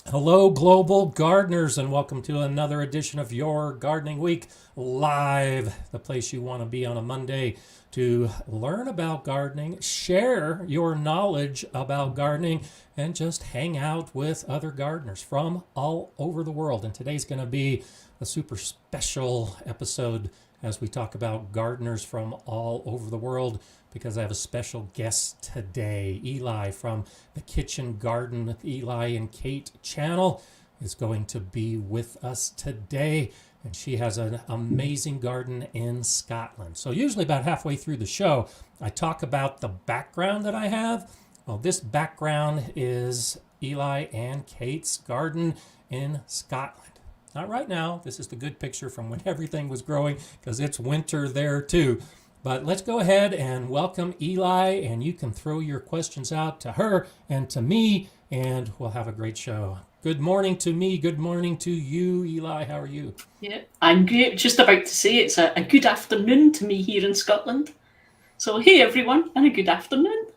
Hello, global gardeners, and welcome to another edition of Your Gardening Week Live, the place you want to be on a Monday to learn about gardening, share your knowledge about gardening, and just hang out with other gardeners from all over the world. And today's going to be a super special episode as we talk about gardeners from all over the world because I have a special guest today. Eli from the Kitchen Garden with Eli and Kate channel is going to be with us today. And she has an amazing garden in Scotland. So usually about halfway through the show, I talk about the background that I have. Well, this background is Eli and Kate's garden in Scotland. Not right now. This is the good picture from when everything was growing because it's winter there too. But let's go ahead and welcome Eli, and you can throw your questions out to her and to me, and we'll have a great show. Good morning to me. Good morning to you, Eli. How are you? Yeah, I'm great. Just about to say it's a good afternoon to me here in Scotland. So, hey everyone, and a good afternoon.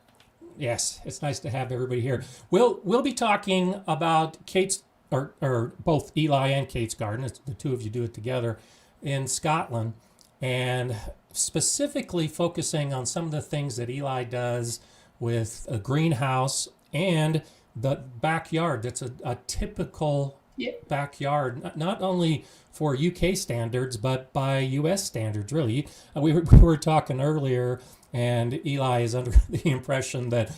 Yes, it's nice to have everybody here. We'll be talking about Kate's or both Eli and Kate's garden. It's the two of you do it together in Scotland, and specifically focusing on some of the things that Eli does with a greenhouse and the backyard. That's a typical Yeah, backyard, not only for UK standards, but by US standards, really. We were talking earlier, and Eli is under the impression that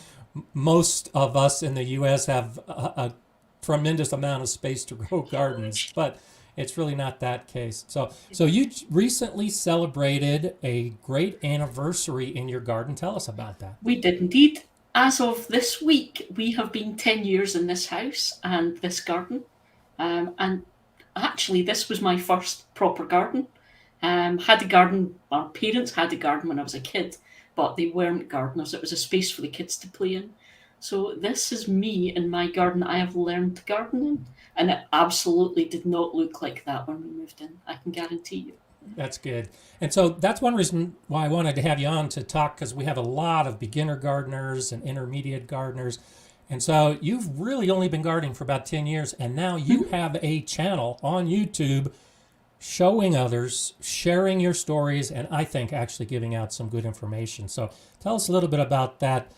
most of us in the US have a tremendous amount of space to grow gardens, but it's really not that case. So you recently celebrated a great anniversary in your garden. Tell us about that. we did indeed. As of this week, we have been 10 years in this house and this garden. And actually, this was my first proper garden. Had a garden, our parents had a garden when I was a kid, but they weren't gardeners. It was a space for the kids to play in. So this is me in my garden I have learned to garden in. And it absolutely did not look like that when we moved in. I can guarantee you. That's good. And so that's one reason why I wanted to have you on to talk, because we have a lot of beginner gardeners and intermediate gardeners. And so you've really only been gardening for about 10 years, and now you Mhm. have a channel on YouTube showing others, sharing your stories, and I think actually giving out some good information. So tell us a little bit about that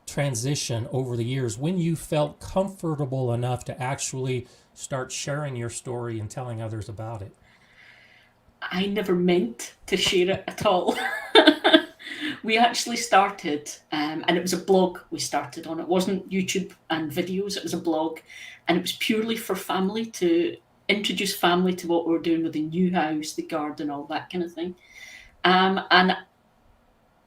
transition over the years when you felt comfortable enough to actually start sharing your story and telling others about it. I never meant to share it at all. We actually started, and it was a blog we started on. It wasn't YouTube and videos, it was a blog, and it was purely for family to introduce family to what we were doing with the new house, the garden, all that kind of thing. And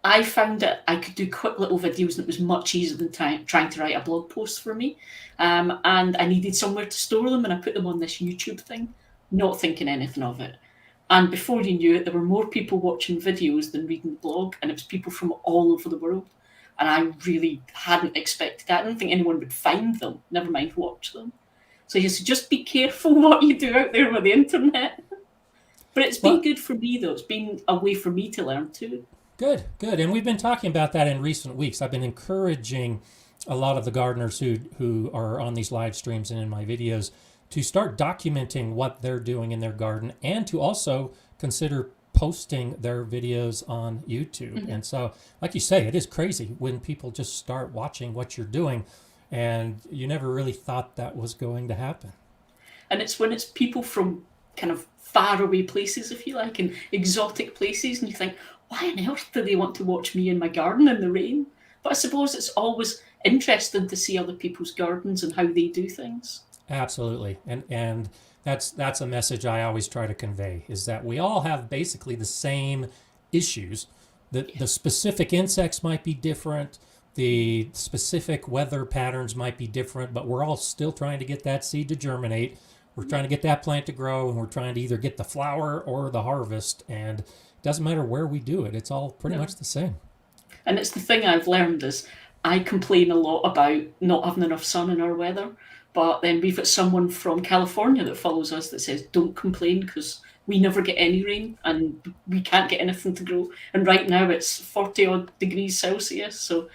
I found that I could do quick little videos, and it was much easier than trying to write a blog post for me. And I needed somewhere to store them, and I put them on this YouTube thing, not thinking anything of it. And before you knew it, there were more people watching videos than reading the blog, and it was people from all over the world. And I really hadn't expected that. I don't think anyone would find them, never mind watch them. So you should just be careful what you do out there with the internet. But it's been Well, good for me, though. It's been a way for me to learn too. good, good. And we've been talking about that in recent weeks. I've been encouraging a lot of the gardeners who are on these live streams and in my videos to start documenting what they're doing in their garden and to also consider posting their videos on YouTube. Mhm. And so, like you say, it is crazy when people just start watching what you're doing and you never really thought that was going to happen. And it's when it's people from kind of faraway places, if you like, and exotic places, and you think, why on earth do they want to watch me in my garden in the rain? But I suppose it's always interesting to see other people's gardens and how they do things. Absolutely. And that's a message I always try to convey is that we all have basically the same issues. The Yes. specific insects might be different, the specific weather patterns might be different, but we're all still trying to get that seed to germinate. We're trying to get that plant to grow, and we're trying to either get the flower or the harvest. And it doesn't matter where we do it, it's all pretty No. much the same. And it's the thing I've learned is I complain a lot about not having enough sun in our weather, but then we've got someone from California that follows us that says don't complain because we never get any rain and we can't get anything to grow. And right now it's 40 odd degrees Celsius, so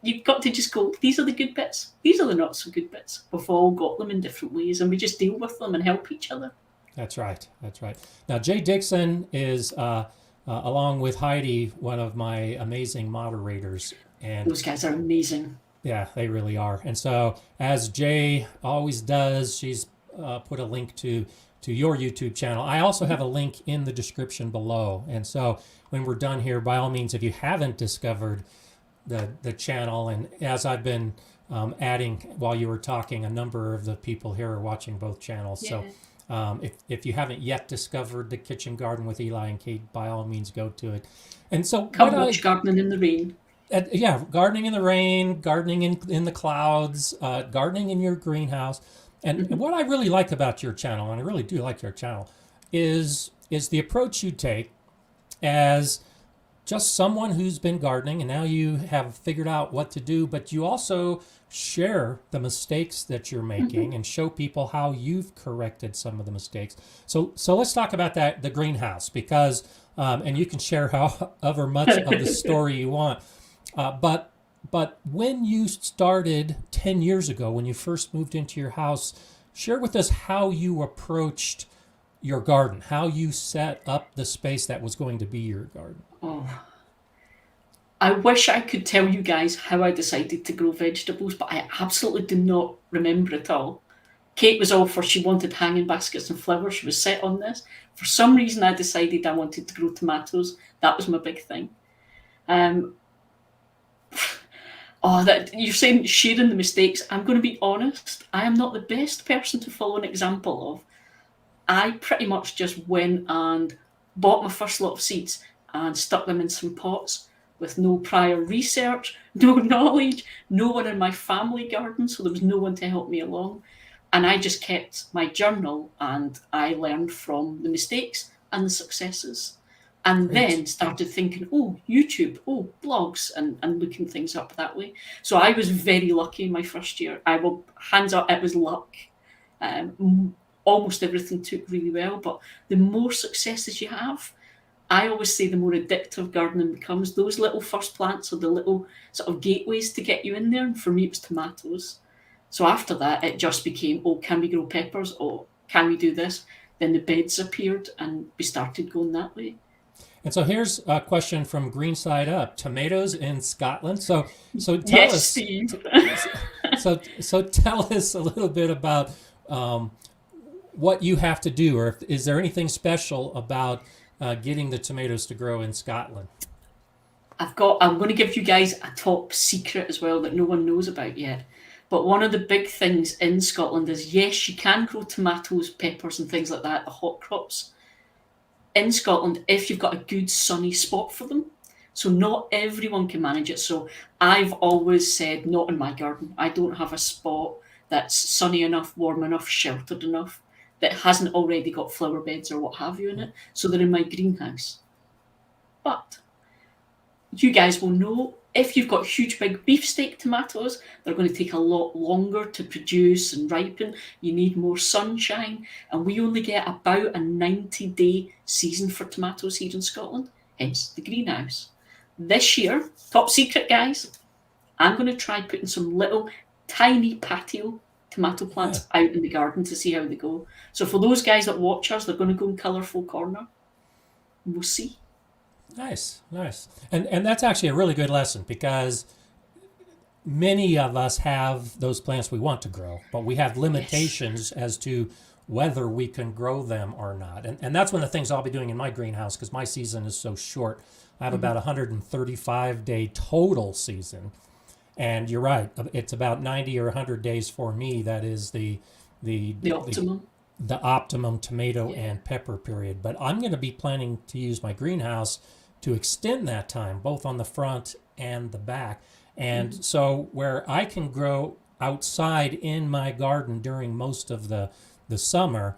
you've got to just go, these are the good bits, these are the not so good bits. We've all got them in different ways, and we just deal with them and help each other. That's right. That's right. Now, Jay Dixon is, along with Heidi, one of my amazing moderators. And those guys are amazing. Yeah, they really are. And so, as Jay always does, she's put a link to your YouTube channel. I also have a link in the description below. And so, when we're done here, by all means, if you haven't discovered the channel, and as I've been adding while you were talking, a number of the people here are watching both channels. Yeah. So if you haven't yet discovered the Kitchen Garden with Eli and Kate, by all means, go to it. And so come watch Gardening in the Rain. Yeah, gardening in the rain, gardening in the clouds, gardening in your greenhouse. And what I really like about your channel, and I really do like your channel, is the approach you take as just someone who's been gardening, and now you have figured out what to do, but you also share the mistakes that you're making and show people how you've corrected some of the mistakes. So let's talk about that, the greenhouse, because, and you can share however much of the story you want. But when you started 10 years ago, when you first moved into your house, share with us how you approached your garden, how you set up the space that was going to be your garden. Oh, I wish I could tell you guys how I decided to grow vegetables, but I absolutely do not remember it all. Kate was all for, she wanted hanging baskets and flowers. She was set on this. For some reason, I decided I wanted to grow tomatoes. That was my big thing. That you're saying sharing the mistakes. I'm going to be honest. I am not the best person to follow an example of. I pretty much just went and bought my first lot of seeds and stuck them in some pots with no prior research, no knowledge, no one in my family garden, so there was no one to help me along. And I just kept my journal, and I learned from the mistakes and the successes. And then started thinking, YouTube, blogs, and looking things up that way. So I was very lucky in my first year. I will, hands up, it was luck. Almost everything took really well, but the more successes you have, I always say the more addictive gardening becomes. Those little first plants are the little sort of gateways to get you in there. And for me, it was tomatoes. So after that, it just became, can we grow peppers? Can we do this? Then the beds appeared, and we started going that way. And so here's a question from Greenside Up: tomatoes in Scotland. So tell us, Steve. so tell us a little bit about what you have to do, or is there anything special about getting the tomatoes to grow in Scotland? I'm going to give you guys a top secret as well that no one knows about yet. But one of the big things in Scotland is, yes, you can grow tomatoes, peppers, and things like that, the hot crops, in Scotland, if you've got a good sunny spot for them. So not everyone can manage it. So I've always said, not in my garden. I don't have a spot that's sunny enough, warm enough, sheltered enough, that hasn't already got flower beds or what have you in it. So they're in my greenhouse. But you guys will know, if you've got huge big beefsteak tomatoes, they're going to take a lot longer to produce and ripen. You need more sunshine. And we only get about a 90-day season for tomatoes here in Scotland, hence the greenhouse. This year, top secret, guys, I'm going to try putting some little tiny patio tomato plants out in the garden to see how they go. So for those guys that watch us, they're going to go in colourful corner. We'll see. Nice. And that's actually a really good lesson, because many of us have those plants we want to grow, but we have limitations as to whether we can grow them or not. And that's one of the things I'll be doing in my greenhouse, because my season is so short. I have about 135-day total season. And you're right, it's about 90 or 100 days for me. That is the optimum. The optimum tomato and pepper period. But I'm going to be planning to use my greenhouse to extend that time, both on the front and the back. And so where I can grow outside in my garden during most of the summer,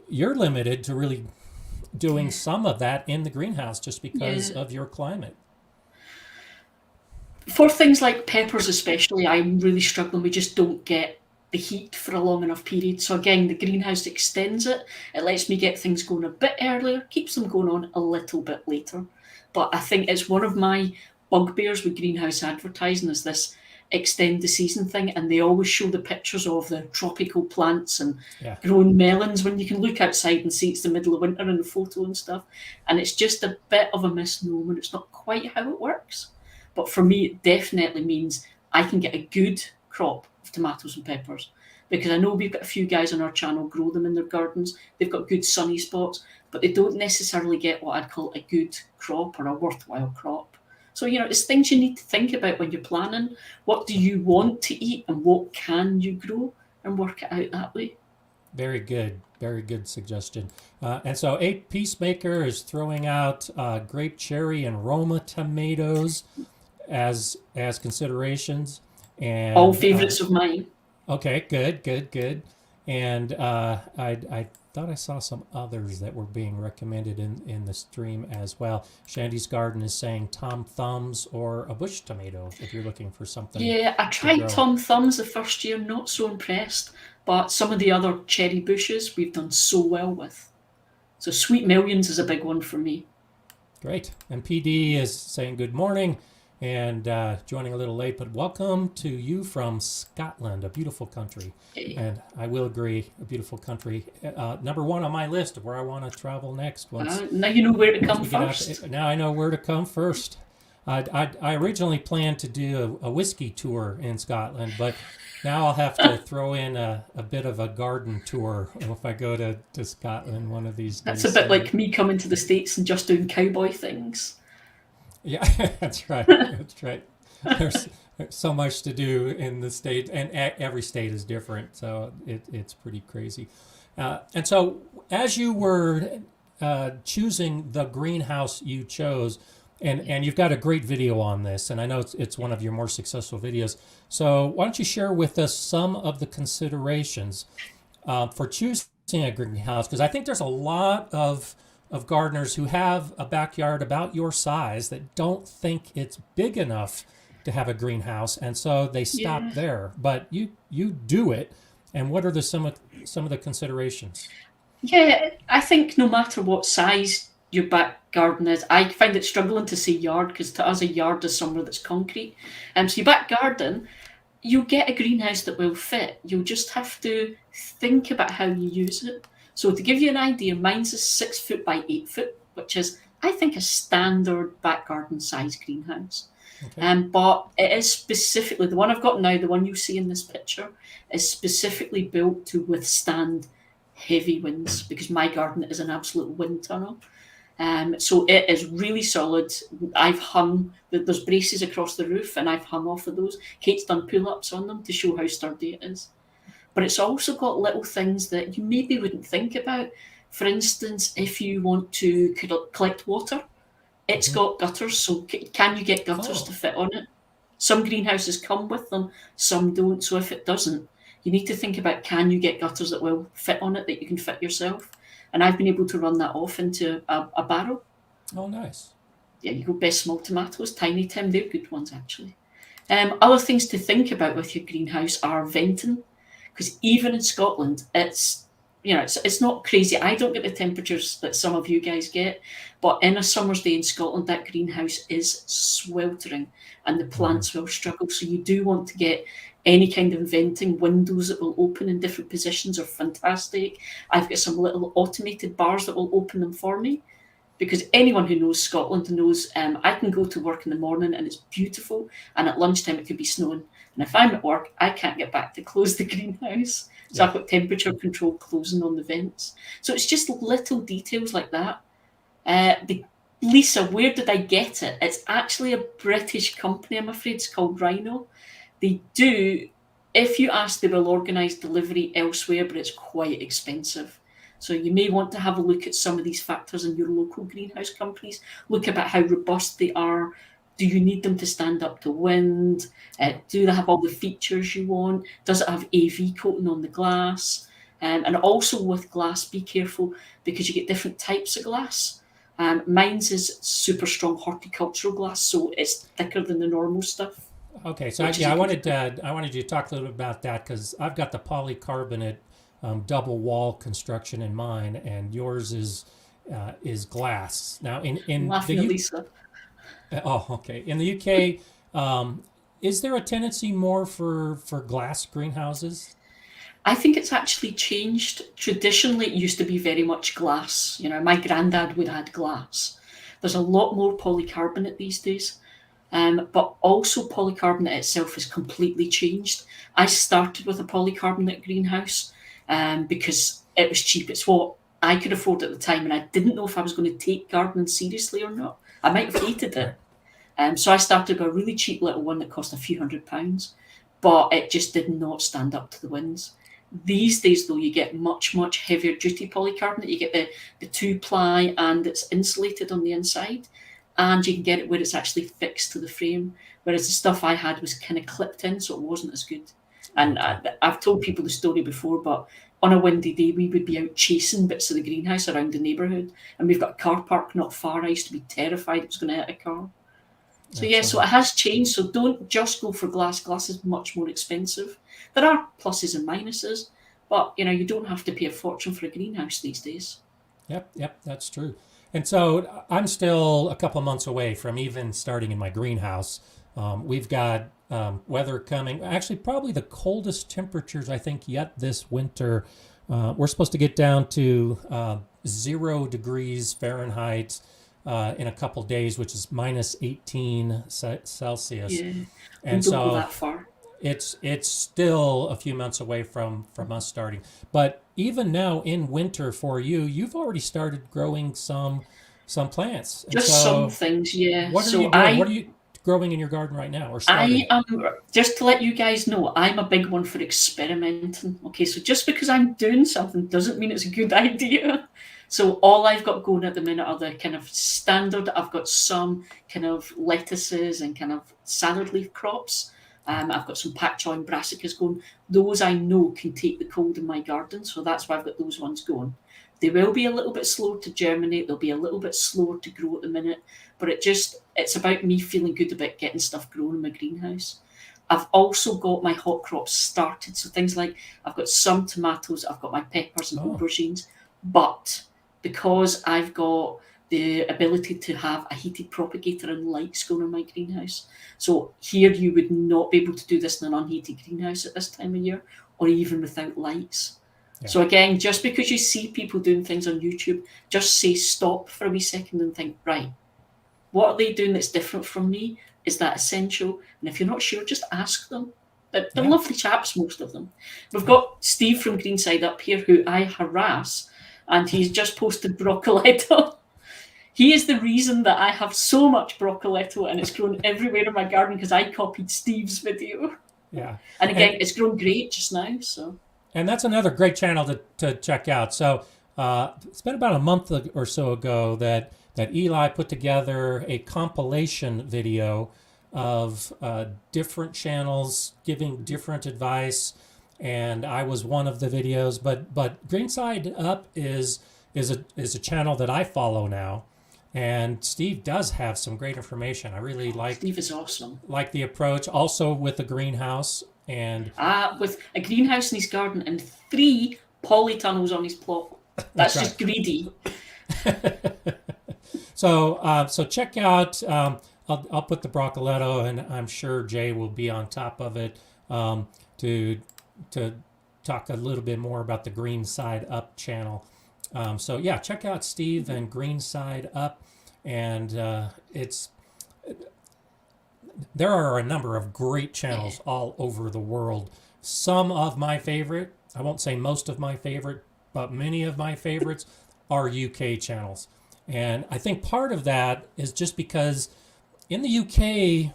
you're limited to really doing some of that in the greenhouse just because of your climate. For things like peppers especially, I'm really struggling. We just don't get the heat for a long enough period. So again, the greenhouse extends it. It lets me get things going a bit earlier, keeps them going on a little bit later. But I think it's one of my bugbears with greenhouse advertising is this extend the season thing, and they always show the pictures of the tropical plants and Yeah. growing melons when you can look outside and see it's the middle of winter in the photo and stuff. And it's just a bit of a misnomer. It's not quite how it works. But for me, it definitely means I can get a good crop of tomatoes and peppers, because I know we've got a few guys on our channel grow them in their gardens. They've got good sunny spots, but they don't necessarily get what I'd call a good crop or a worthwhile crop. So, it's things you need to think about when you're planning. What do you want to eat and what can you grow, and work it out that way. Very good. Very good suggestion. And so Peacemaker is throwing out grape, cherry, and Roma tomatoes as considerations. And All favourites of mine. okay, good. And I thought I saw some others that were being recommended in the stream as well. Shandy's Garden is saying Tom Thumbs or a bush tomato if you're looking for something. Yeah, I tried Tom Thumbs the first year, not so impressed, but some of the other cherry bushes we've done so well with. So Sweet Millions is a big one for me. Great. And PD is saying good morning and joining a little late, but welcome to you from Scotland, a beautiful country. And I will agree, a beautiful country. Number one on my list of where I want to travel next. Now you know where to come first. Now I know where to come first. I originally planned to do a whiskey tour in Scotland, but now I'll have to throw in a bit of a garden tour if I go to Scotland one of these days. That's a bit like me coming to the States and just doing cowboy things. Yeah, that's right. That's right. There's so much to do in the state, and every state is different, so it's pretty crazy. And so, as you were choosing the greenhouse you chose, and you've got a great video on this, and I know it's one of your more successful videos. So, why don't you share with us some of the considerations for choosing a greenhouse? Because I think there's a lot of gardeners who have a backyard about your size that don't think it's big enough to have a greenhouse, and so they stop there. But you do it, and what are some of the considerations? Yeah, I think no matter what size your back garden is, I find it struggling to say yard, because to us a yard is somewhere that's concrete. So your back garden, you'll get a greenhouse that will fit. You'll just have to think about how you use it. So to give you an idea, mine's is 6 foot by 8 foot, which is, I think, a standard back garden size greenhouse. Okay. But it is specifically, the one I've got now, the one you see in this picture, is specifically built to withstand heavy winds, because my garden is an absolute wind tunnel. So it is really solid. I've hung, there's braces across the roof, and I've hung off of those. Kate's done pull-ups on them to show how sturdy it is. But it's also got little things that you maybe wouldn't think about. For instance, if you want to collect water, it's got gutters. So can you get gutters to fit on it? Some greenhouses come with them, some don't. So if it doesn't, you need to think about, can you get gutters that will fit on it, that you can fit yourself? And I've been able to run that off into a barrel. Oh, nice. Yeah, you go Best Small Tomatoes, Tiny Tim, they're good ones actually. Other things to think about with your greenhouse are venting. Because even in Scotland, it's not crazy. I don't get the temperatures that some of you guys get, but in a summer's day in Scotland, that greenhouse is sweltering and the plants will struggle. So you do want to get any kind of venting. Windows that will open in different positions are fantastic. I've got some little automated bars that will open them for me, because anyone who knows Scotland knows I can go to work in the morning and it's beautiful, and at lunchtime it could be snowing. And if I'm at work, I can't get back to close the greenhouse. So I've got temperature control closing on the vents. So it's just little details like that. Lisa, where did I get it? It's actually a British company, I'm afraid. It's called Rhino. They do, if you ask, they will organise delivery elsewhere, but it's quite expensive. So you may want to have a look at some of these factors in your local greenhouse companies. Look about how robust they are. Do you need them to stand up to wind? Do they have all the features you want? Does it have AV coating on the glass? And also with glass, be careful, because you get different types of glass. Mine's is super strong horticultural glass, so it's thicker than the normal stuff. Okay, so I wanted you to talk a little bit about that, because I've got the polycarbonate double wall construction in mine, and yours is glass. Now in the Lisa. Oh, okay. In the UK, is there a tendency more for glass greenhouses? I think it's actually changed. Traditionally, it used to be very much glass. My granddad would add glass. There's a lot more polycarbonate these days. But also polycarbonate itself has completely changed. I started with a polycarbonate greenhouse because it was cheap. It's what I could afford at the time, and I didn't know if I was going to take gardening seriously or not. I might have hated it. So I started with a really cheap little one that cost a few £100s, but it just did not stand up to the winds. These days, though, you get much, much heavier duty polycarbonate. You get the 2-ply, and it's insulated on the inside, and you can get it where it's actually fixed to the frame, whereas the stuff I had was kind of clipped in, so it wasn't as good. And I've told people the story before, but on a windy day, we would be out chasing bits of the greenhouse around the neighbourhood, and we've got a car park not far. I used to be terrified it was going to hit a car. So yeah, so it has changed. So don't just go for glass. Glass is much more expensive. There are pluses and minuses, but you don't have to pay a fortune for a greenhouse these days. Yep, that's true. And so I'm still a couple of months away from even starting in my greenhouse. We've got weather coming. Actually, probably the coldest temperatures I think yet this winter. We're supposed to get down to 0 degrees Fahrenheit in a couple days, which is minus 18 Celsius. Yeah, and don't so go that far. It's still a few months away from us starting. But even now in winter for you, you've already started growing some plants. And just some things, yeah. What are you doing? What are you growing in your garden right now, or starting? I am, just to let you guys know, I'm a big one for experimenting. Okay, so just because I'm doing something doesn't mean it's a good idea. So all I've got going at the minute are the kind of standard. I've got some kind of lettuces and kind of salad leaf crops. I've got some pak choy and brassicas going. Those I know can take the cold in my garden, so that's why I've got those ones going. They will be a little bit slower to germinate. They'll be a little bit slower to grow at the minute, but it's about me feeling good about getting stuff grown in my greenhouse. I've also got my hot crops started, so things like I've got some tomatoes, I've got my peppers and aubergines, but because I've got the ability to have a heated propagator and lights going in my greenhouse. So here you would not be able to do this in an unheated greenhouse at this time of year, or even without lights. Yeah. So again, just because you see people doing things on YouTube, just say stop for a wee second and think, right, what are they doing that's different from me? Is that essential? And if you're not sure, just ask them. They're lovely chaps, most of them. We've got Steve from Greenside Up here, who I harass, and he's just posted broccoletto. He is the reason that I have so much broccoletto and it's grown everywhere in my garden because I copied Steve's video. Yeah. And again, it's grown great just now. So. And that's another great channel to check out. So it's been about a month or so ago that Eli put together a compilation video of different channels giving different advice, and I was one of the videos. But Greenside Up is a channel that I follow now. And Steve does have some great information. I really like. Steve is awesome. Like the approach, also with the greenhouse and. With a greenhouse in his garden and 3 polytunnels on his plot. That's just greedy. So check out. I'll put the broccoletto, and I'm sure Jay will be on top of it to talk a little bit more about the Greenside Up channel. So yeah, check out Steve and Greenside Up, and there are a number of great channels all over the world. Some of my favorite, I won't say most of my favorite, but many of my favorites are UK channels. And I think part of that is just because in the UK,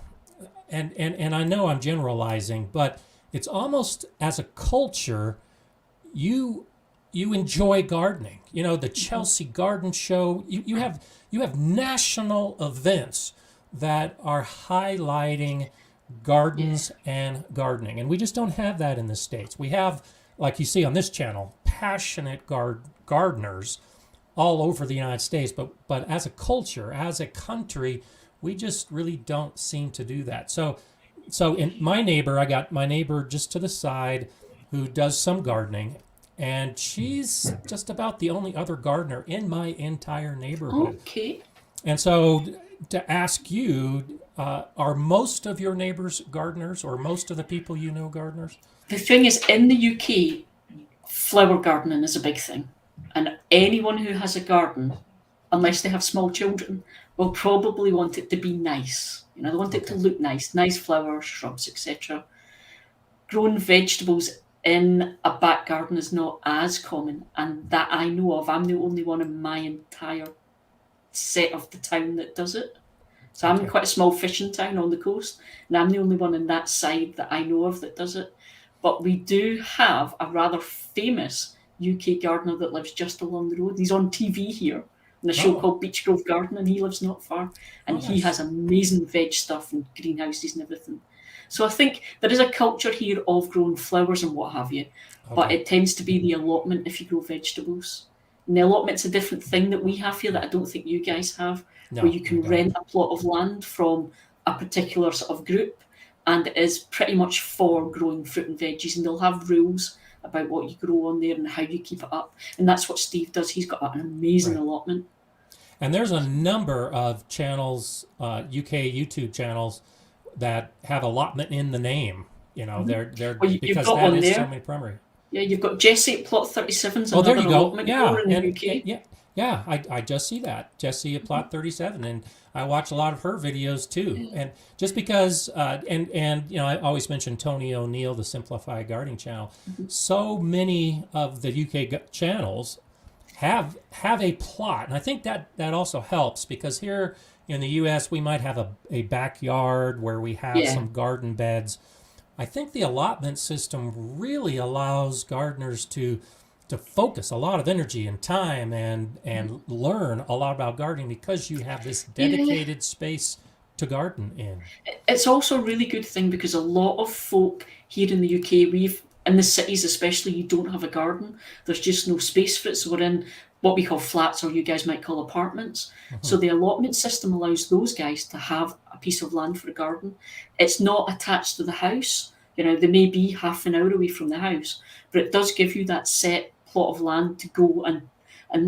and I know I'm generalizing, but it's almost as a culture, you enjoy gardening. The Chelsea Garden Show. You have national events that are highlighting gardens and gardening, and we just don't have that in the States. We have, like you see on this channel, passionate gardeners all over the United States, but as a culture, as a country, we just really don't seem to do that. So in I got my neighbor just to the side who does some gardening. And she's just about the only other gardener in my entire neighborhood. Okay. And so to ask you, are most of your neighbors gardeners, or most of the people you know gardeners? The thing is, in the UK, flower gardening is a big thing. And anyone who has a garden, unless they have small children, will probably want it to be nice. You know, they want it to look nice flowers, shrubs, etc. Growing vegetables in a back garden is not as common, and that I know of. I'm the only one in my entire set of the town that does it. So I'm in quite a small fishing town on the coast, and I'm the only one in that side that I know of that does it. But we do have a rather famous UK gardener that lives just along the road. He's on TV here in a show called Beech Grove Garden, and he lives not far. And he has amazing veg stuff and greenhouses and everything. So I think there is a culture here of growing flowers and what have you, but it tends to be the allotment if you grow vegetables. And the allotment's a different thing that we have here that I don't think you guys have, where you can rent a plot of land from a particular sort of group, and it is pretty much for growing fruit and veggies, and they'll have rules about what you grow on there and how you keep it up. And that's what Steve does. He's got an amazing allotment. And there's a number of channels, UK YouTube channels, that have allotment in the name. You know, they're because that is so many primary. Yeah, you've got Jesse at plot 37's. Oh, there you go. In the UK. Yeah, I just see that. Jesse at plot 37, and I watch a lot of her videos too. And just because, and you know, I always mention Tony O'Neill, the Simplified Gardening channel. So many of the UK channels have a plot, and I think that also helps, because here in the U.S. we might have a backyard where we have some garden beds. I think the allotment system really allows gardeners to focus a lot of energy and time and learn a lot about gardening, because you have this dedicated space to garden in. It's also a really good thing, because a lot of folk here in the UK, in the cities especially, you don't have a garden. There's just no space for it. So we're in what we call flats, or you guys might call apartments. So the allotment system allows those guys to have a piece of land for a garden. It's not attached to the house. You know, they may be half an hour away from the house, but it does give you that set plot of land to go and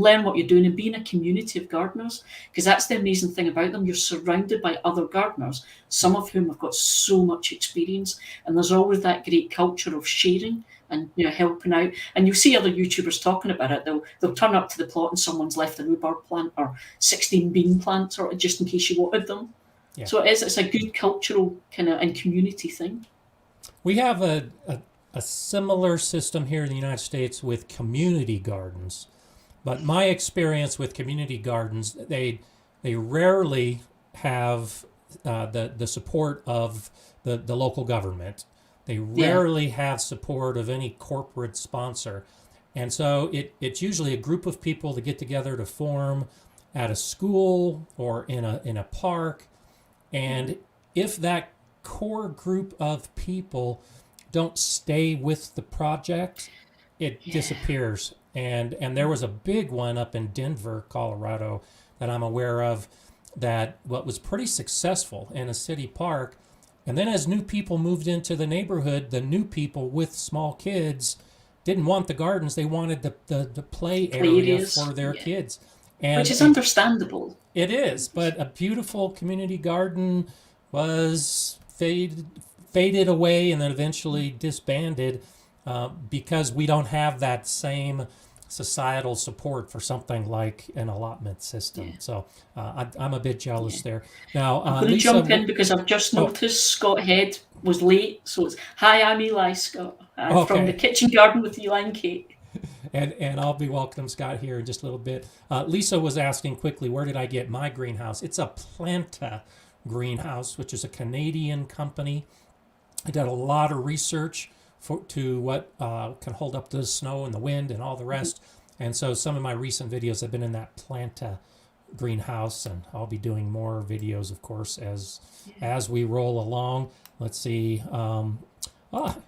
learn what you're doing and be in a community of gardeners, because that's the amazing thing about them. You're surrounded by other gardeners, some of whom have got so much experience, and there's always that great culture of sharing and, you know, helping out. And you'll see other YouTubers talking about it. They'll turn up to the plot and someone's left a rhubarb plant or 16 bean plants, or just in case you wanted them. So it's a good cultural kind of and community thing. We have a similar system here in the United States with community gardens. But my experience with community gardens, they rarely have the support of the local government. They rarely have support of any corporate sponsor. And so it's usually a group of people that get together to form at a school or in a park. And if that core group of people don't stay with the project, it disappears. And there was a big one up in Denver, Colorado, that I'm aware of, that was pretty successful in a city park. And then as new people moved into the neighborhood, the new people with small kids didn't want the gardens. They wanted the play area for their kids. And which is understandable. It is, but a beautiful community garden was faded away and then eventually disbanded because we don't have that same societal support for something like an allotment system. So I'm a bit jealous there. Now, I'm going to jump in because I've just noticed Scott Head was late. So it's, hi, I'm Eli, Scott, from the Kitchen Garden with Eli and Kate. And I'll be welcoming Scott here in just a little bit. Lisa was asking quickly, where did I get my greenhouse? It's a Planta greenhouse, which is a Canadian company. I did a lot of research to what can hold up the snow and the wind and all the rest. And so some of my recent videos have been in that Planta greenhouse, and I'll be doing more videos, of course, as we roll along. Let's see.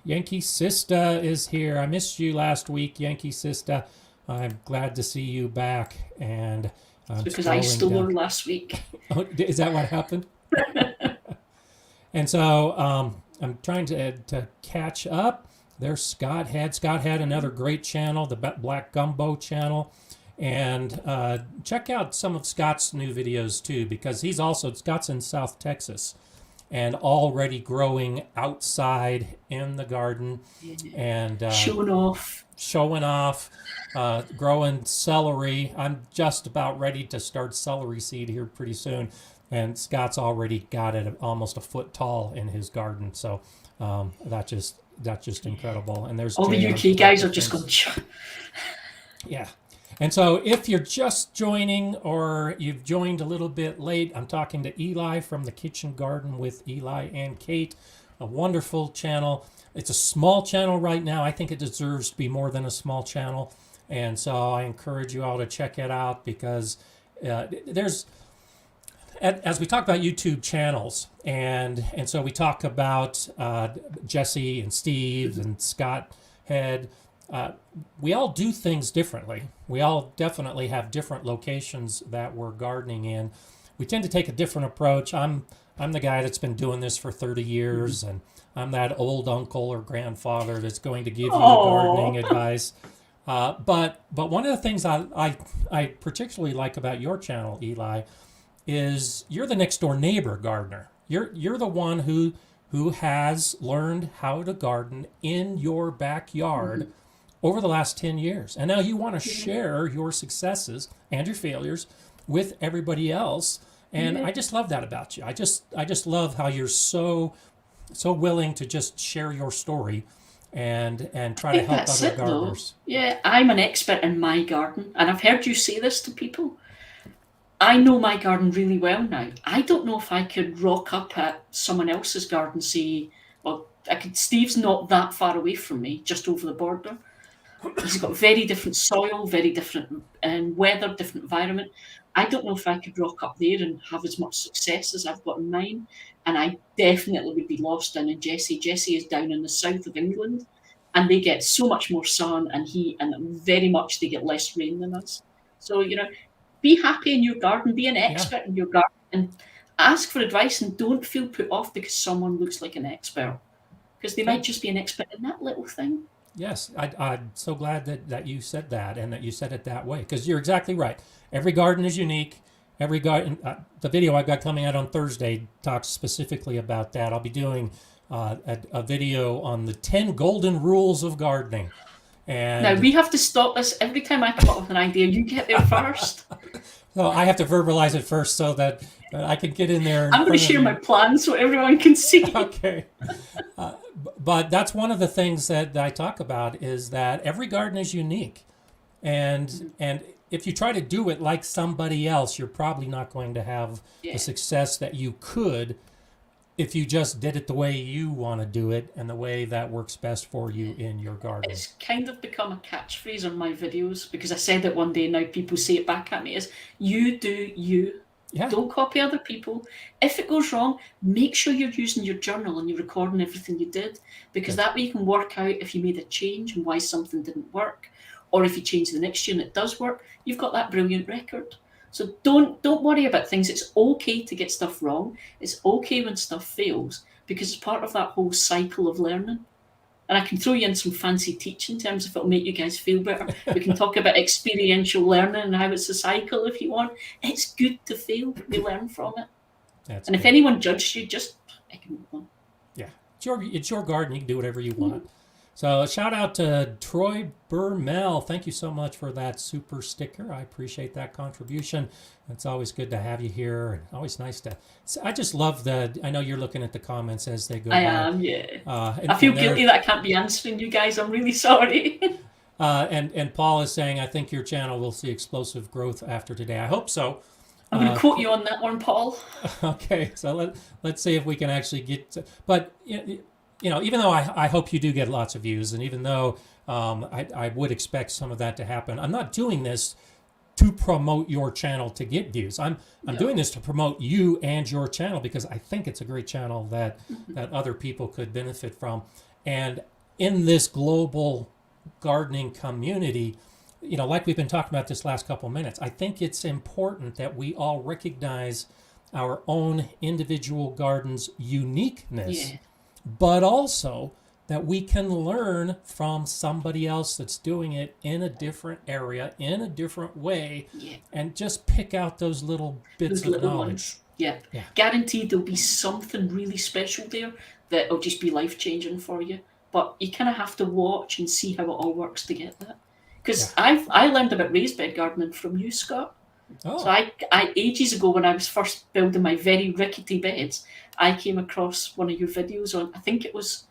Yankee Sista is here. I missed you last week, Yankee Sista. I'm glad to see you back. And because I stole her last week. Oh, is that what happened? And so I'm trying to catch up. There's Scott Head. Scott had another great channel, the Black Gumbo channel. And check out some of Scott's new videos too, because Scott's in South Texas and already growing outside in the garden and showing off, growing celery. I'm just about ready to start celery seed here pretty soon. And Scott's already got it almost a foot tall in his garden. So that's just incredible. And there's all the UK guys are just going, yeah. And so if you're just joining or you've joined a little bit late, I'm talking to Eli from the Kitchen Garden with Eli and Kate, a wonderful channel. It's a small channel right now. I think it deserves to be more than a small channel. And so I encourage you all to check it out because there's, as we talk about YouTube channels, and so we talk about Jesse and Steve and Scott Head, we all do things differently. We all definitely have different locations that we're gardening in. We tend to take a different approach. I'm the guy that's been doing this for 30 years, and I'm that old uncle or grandfather that's going to give you the gardening advice. But one of the things I particularly like about your channel, Eli, is you're the next door neighbor gardener. You're the one who has learned how to garden in your backyard over the last 10 years. And now you want to share your successes and your failures with everybody else. And I just love that about you. I just love how you're so willing to just share your story and try to help other gardeners. Yeah, I'm an expert in my garden, and I've heard you say this to people. I know my garden really well now. I don't know if I could rock up at someone else's garden, say, well, Steve's not that far away from me, just over the border. He's got very different soil, very different weather, different environment. I don't know if I could rock up there and have as much success as I've got in mine. And I definitely would be lost down in Jesse. Jesse is down in the south of England, and they get so much more sun and heat, and very much they get less rain than us. So, be happy in your garden, be an expert in your garden, and ask for advice, and don't feel put off because someone looks like an expert, because they might just be an expert in that little thing. Yes, I'm so glad that you said that and that you said it that way, because you're exactly right. Every garden is unique. Every garden, the video I've got coming out on Thursday talks specifically about that. I'll be doing a video on the 10 golden rules of gardening. And now we have to stop this. Every time I come up with an idea, you get there first. So I have to verbalize it first so that I can get in there. I'm going to share my plan so everyone can see. Okay. But that's one of the things that I talk about, is that every garden is unique. And if you try to do it like somebody else, you're probably not going to have the success that you could if you just did it the way you want to do it and the way that works best for you in your garden. It's kind of become a catchphrase on my videos, because I said it one day, now people say it back at me, is you do you. Yeah. Don't copy other people. If it goes wrong, make sure you're using your journal and you're recording everything you did, because that way you can work out if you made a change and why something didn't work, or if you change the next year and it does work, you've got that brilliant record. So don't worry about things. It's okay to get stuff wrong. It's okay when stuff fails, because it's part of that whole cycle of learning. And I can throw you in some fancy teaching terms if it'll make you guys feel better. We can talk about experiential learning and how it's a cycle if you want. It's good to fail. We learn from it. That's and good. If anyone judges you, just ignore them. Yeah. It's your garden. You can do whatever you want. So shout out to Troy Burmell. Thank you so much for that super sticker. I appreciate that contribution. It's always good to have you here, and always nice to. I just love I know you're looking at the comments as they go. I am, yeah. I feel guilty that I can't be answering you guys. I'm really sorry. And Paul is saying, I think your channel will see explosive growth after today. I hope so. I'm going to quote you on that one, Paul. Okay, so let's see if we can actually get to, but even though I hope you do get lots of views, and even though I would expect some of that to happen, I'm not doing this to promote your channel to get views. I'm doing this to promote you and your channel, because I think it's a great channel that other people could benefit from. And in this global gardening community, like we've been talking about this last couple of minutes, I think it's important that we all recognize our own individual garden's uniqueness, but also that we can learn from somebody else that's doing it in a different area, in a different way, Yeah. and just pick out those little bits Those of little knowledge. ones. Yeah. Yeah. Guaranteed there'll be something really special there that'll just be life changing for you. But you kind of have to watch and see how it all works to get that. Because I learned about raised bed gardening from you, Scott. Oh. So I ages ago, when I was first building my very rickety beds, I came across one of your videos on, I think it was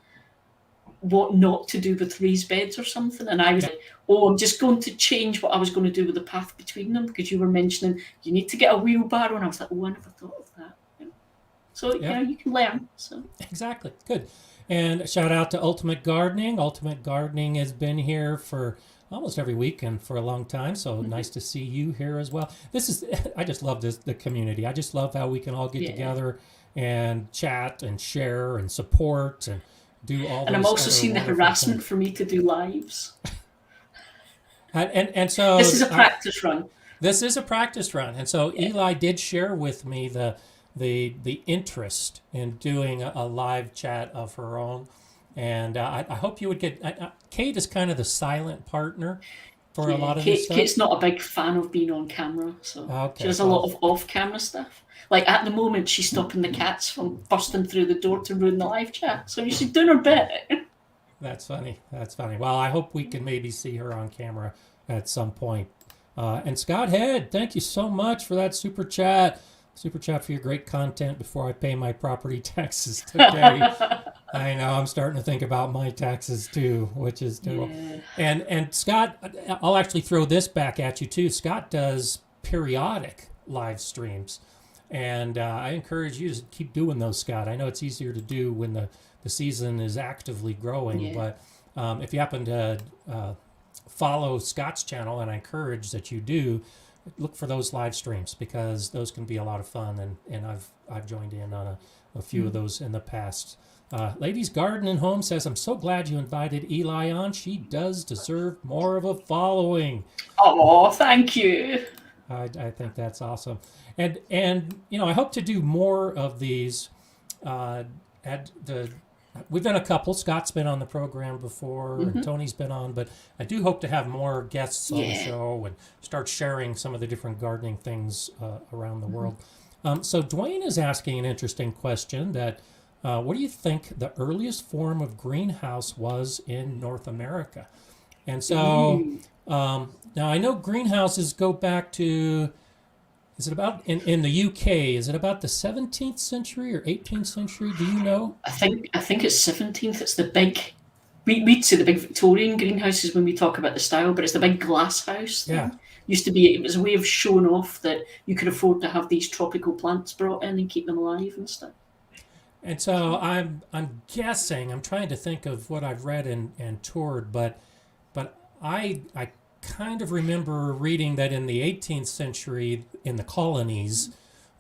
what not to do with raised beds or something, and I was like, oh, I'm just going to change what I was going to do with the path between them, because you were mentioning you need to get a wheelbarrow, and I was like, oh, I never thought of that. So you can learn. So exactly, good. And shout out to Ultimate Gardening. Ultimate Gardening has been here for almost every week and for a long time, so nice to see you here as well. I just love the community. I just love how we can all get together and chat and share and support and do all. And I'm also seeing the harassment for me to do lives. and so this is a practice run. This is a practice run, and so Eli did share with me the interest in doing a live chat of her own. And I hope you would get. Kate is kind of the silent partner for a lot of this stuff. Kate's not a big fan of being on camera, so she does a lot of off-camera stuff. Like at the moment, she's stopping the cats from busting through the door to ruin the live chat. So she's doing her bit. That's funny. That's funny. Well, I hope we can maybe see her on camera at some point. And Scott Head, thank you so much for that super chat. Super chat for your great content before I pay my property taxes today. I know, I'm starting to think about my taxes too, which is terrible. Yeah. And Scott, I'll actually throw this back at you too. Scott does periodic live streams, and I encourage you to keep doing those, Scott. I know it's easier to do when the season is actively growing, but if you happen to follow Scott's channel, and I encourage that you do, look for those live streams, because those can be a lot of fun, and I've joined in on a few of those in the past. Ladies Garden and Home says, I'm so glad you invited Eli on. She does deserve more of a following. Oh, thank you. I think that's awesome. And I hope to do more of these. We've done a couple. Scott's been on the program before, and Tony's been on, but I do hope to have more guests on the show and start sharing some of the different gardening things around the world. So Dwayne is asking an interesting question that, what do you think the earliest form of greenhouse was in North America? And so now I know greenhouses go back to, is it about, in the UK, is it about the 17th century or 18th century? Do you know? I think it's 17th. It's the big, we'd say the big Victorian greenhouses when we talk about the style, but it's the big glass house thing. Yeah. It was a way of showing off that you could afford to have these tropical plants brought in and keep them alive and stuff. And so I'm guessing, I'm trying to think of what I've read and toured, but I kind of remember reading that in the 18th century in the colonies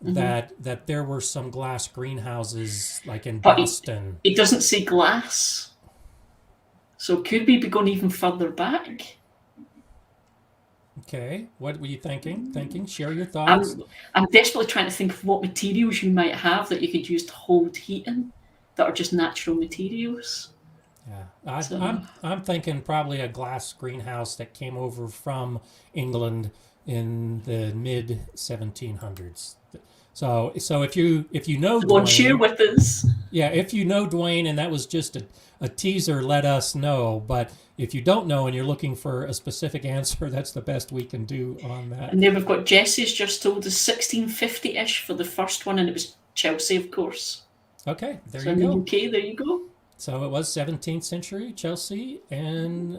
that there were some glass greenhouses like in Boston. It doesn't say glass, so could we be going even further back? Okay, what were you thinking? Share your thoughts. I'm desperately trying to think of what materials you might have that you could use to hold heat in that are just natural materials. Yeah, I'm thinking probably a glass greenhouse that came over from England in the mid 1700s. So if you know Dwayne, share with us. Yeah, if you know Dwayne and that was just a teaser, let us know. But if you don't know and you're looking for a specific answer, that's the best we can do on that. And then we've got Jesse's just told us 1650-ish for the first one, and it was Chelsea, of course. Okay, there so you go. In the UK, there you go. So it was 17th century Chelsea, and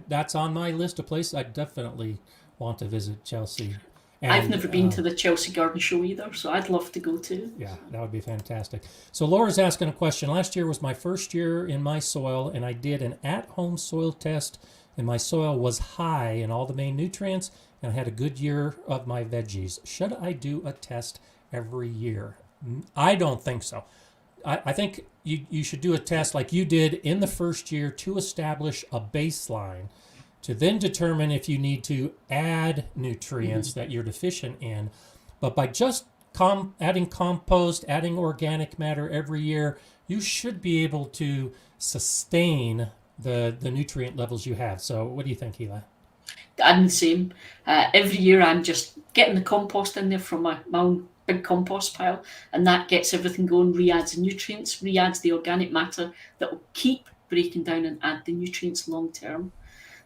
that's on my list of places I definitely want to visit Chelsea. And, I've never been to the Chelsea Garden Show either, so I'd love to go too. Yeah, that would be fantastic. So Laura's asking a question. Last year was my first year in my soil, and I did an at-home soil test, and my soil was high in all the main nutrients, and I had a good year of my veggies. Should I do a test every year? I don't think so. I think you should do a test like you did in the first year to establish a baseline, to then determine if you need to add nutrients that you're deficient in. But by just adding compost, adding organic matter every year, you should be able to sustain the nutrient levels you have. So what do you think, Eli? I'm the same. Every year I'm just getting the compost in there from my own big compost pile, and that gets everything going, re-adds the nutrients, re-adds the organic matter that will keep breaking down and add the nutrients long term.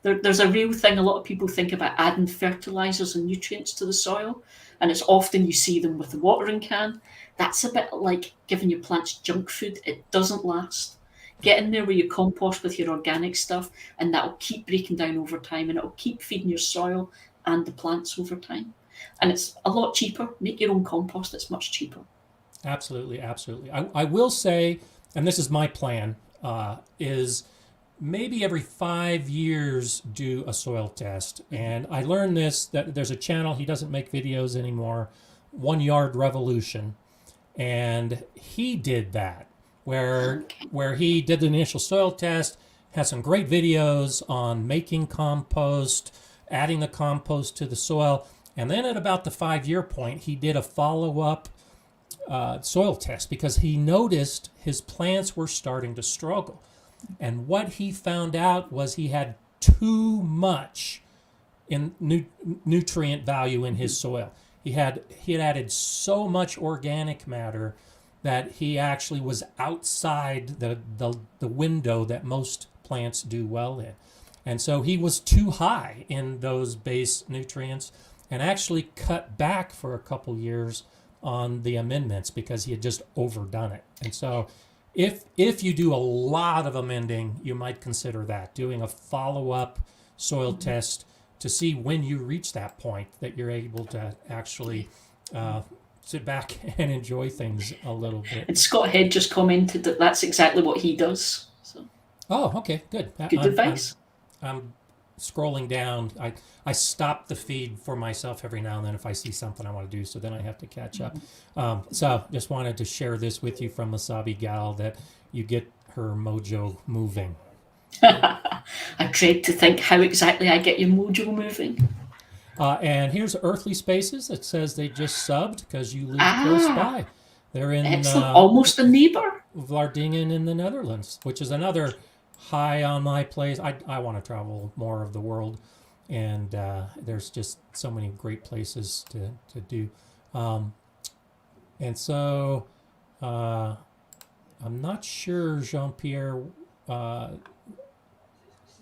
There's a real thing, a lot of people think about adding fertilizers and nutrients to the soil, and it's often you see them with the watering can. That's a bit like giving your plants junk food. It doesn't last. Get in there with your compost with your organic stuff, and that'll keep breaking down over time, and it'll keep feeding your soil and the plants over time. And it's a lot cheaper. Make your own compost, it's much cheaper. Absolutely, absolutely. I will say, and this is my plan, is maybe every 5 years do a soil test. And I learned this, that there's a channel, he doesn't make videos anymore, 1 Yard Revolution. And he did that, where he did the initial soil test, has some great videos on making compost, adding the compost to the soil. And then at about the 5-year point, he did a follow-up soil test because he noticed his plants were starting to struggle. And what he found out was he had too much in nutrient value in his soil. He had added so much organic matter that he actually was outside the window that most plants do well in. And so he was too high in those base nutrients and actually cut back for a couple years on the amendments because he had just overdone it. And so if you do a lot of amending, you might consider that, doing a follow-up soil test to see when you reach that point that you're able to actually sit back and enjoy things a little bit. And Scott Head just commented that that's exactly what he does. So. Oh, okay, good. Good advice. I'm scrolling down. I stop the feed for myself every now and then if I see something I want to do, so then I have to catch up. So just wanted to share this with you from Wasabi Gal, that you get her mojo moving. I dread to think how exactly I get your mojo moving. And here's Earthly Spaces. It says they just subbed because you live close by. They're in almost a neighbor. Vlardingen in the Netherlands, which is another high on my place. I want to travel more of the world, and there's just so many great places to do. And so I'm not sure, Jean-Pierre,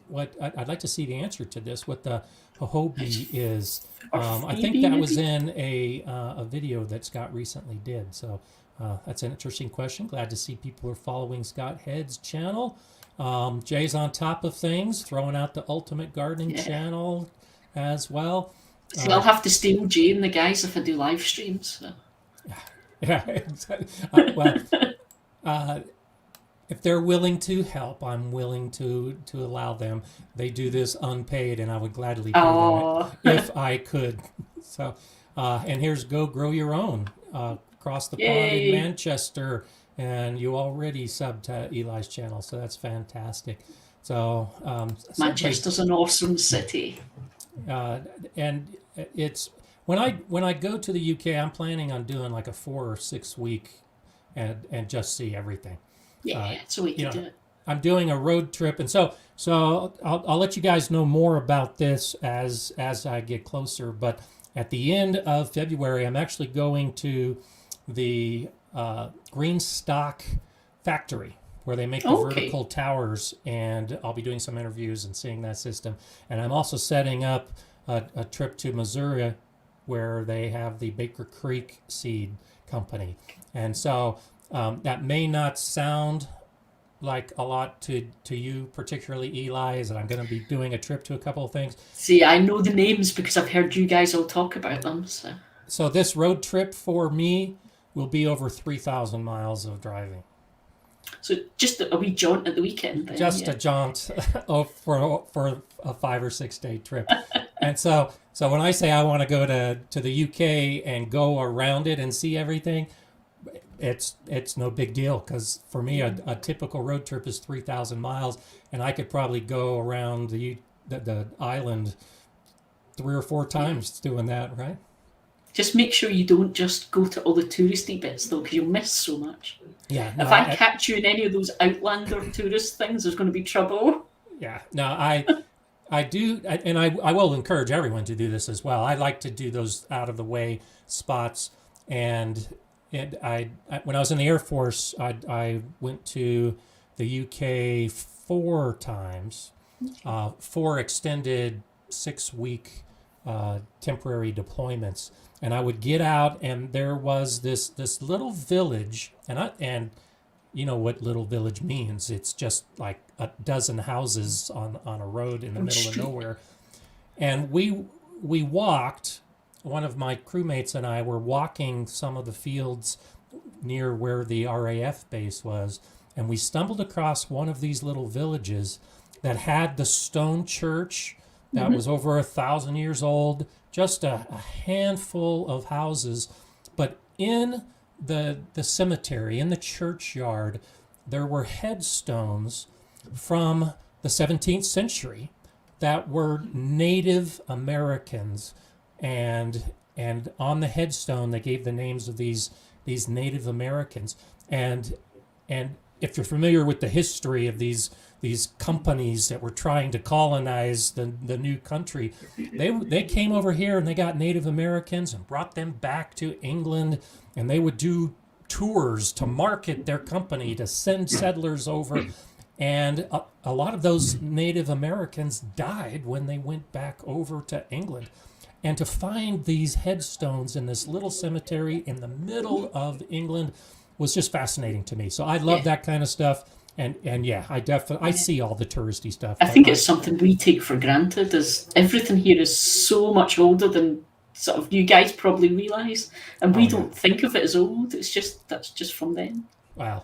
what I'd like to see the answer to this, what the Hobie is. I think that was in a video that Scott recently did. So that's an interesting question. Glad to see people are following Scott Head's channel. Jay's on top of things, throwing out the Ultimate Gardening channel as well. So I'll have to steal Jay and the guys if I do live streams. So. Yeah, exactly. If they're willing to help, I'm willing to allow them. They do this unpaid, and I would gladly pay them if I could. So, and here's Go Grow Your Own across the pond in Manchester, and you already subbed to Eli's channel, so that's fantastic. So Manchester's an awesome city, and it's when I go to the UK, I'm planning on doing like a 4 or 6 week and just see everything. Yeah, it's a way to do it. I'm doing a road trip, and so I'll let you guys know more about this as I get closer. But at the end of February, I'm actually going to the Greenside factory where they make the vertical towers, and I'll be doing some interviews and seeing that system. And I'm also setting up a trip to Missouri where they have the Baker Creek Seed Company, and so. That may not sound like a lot to you, particularly Eli, is that I'm going to be doing a trip to a couple of things. See, I know the names because I've heard you guys all talk about them. So this road trip for me will be over 3,000 miles of driving. So just a wee jaunt at the weekend. Then, just a jaunt for a 5 or 6 day trip. And so when I say I want to go to the UK and go around it and see everything, it's no big deal, because for me a typical road trip is 3,000 miles, and I could probably go around the island 3 or 4 times doing that, right? Just make sure you don't just go to all the touristy bits, though, because you'll miss so much. Yeah. No, If I catch you in any of those Outlander tourist things, there's going to be trouble. yeah. No, I do, and I will encourage everyone to do this as well. I like to do those out of the way spots, and when I was in the Air Force, I went to the UK 4 times, 4 extended 6-week temporary deployments, and I would get out, and there was this little village, and you know what little village means. It's just like a dozen houses on a road in the middle of nowhere. And we walked, one of my crewmates and I were walking some of the fields near where the RAF base was, and we stumbled across one of these little villages that had the stone church that was over 1,000 years old, just a handful of houses. But in the cemetery, in the churchyard, there were headstones from the 17th century that were Native Americans, and on the headstone they gave the names of these Native Americans, and if you're familiar with the history of these companies that were trying to colonize the new country, they came over here and they got Native Americans and brought them back to England, and they would do tours to market their company, to send settlers over. And a lot of those Native Americans died when they went back over to England. And to find these headstones in this little cemetery in the middle of England was just fascinating to me. So I love that kind of stuff. And yeah, I see all the touristy stuff. I think it's something we take for granted, as everything here is so much older than sort of you guys probably realise, and we don't think of it as old. That's just from then. Wow,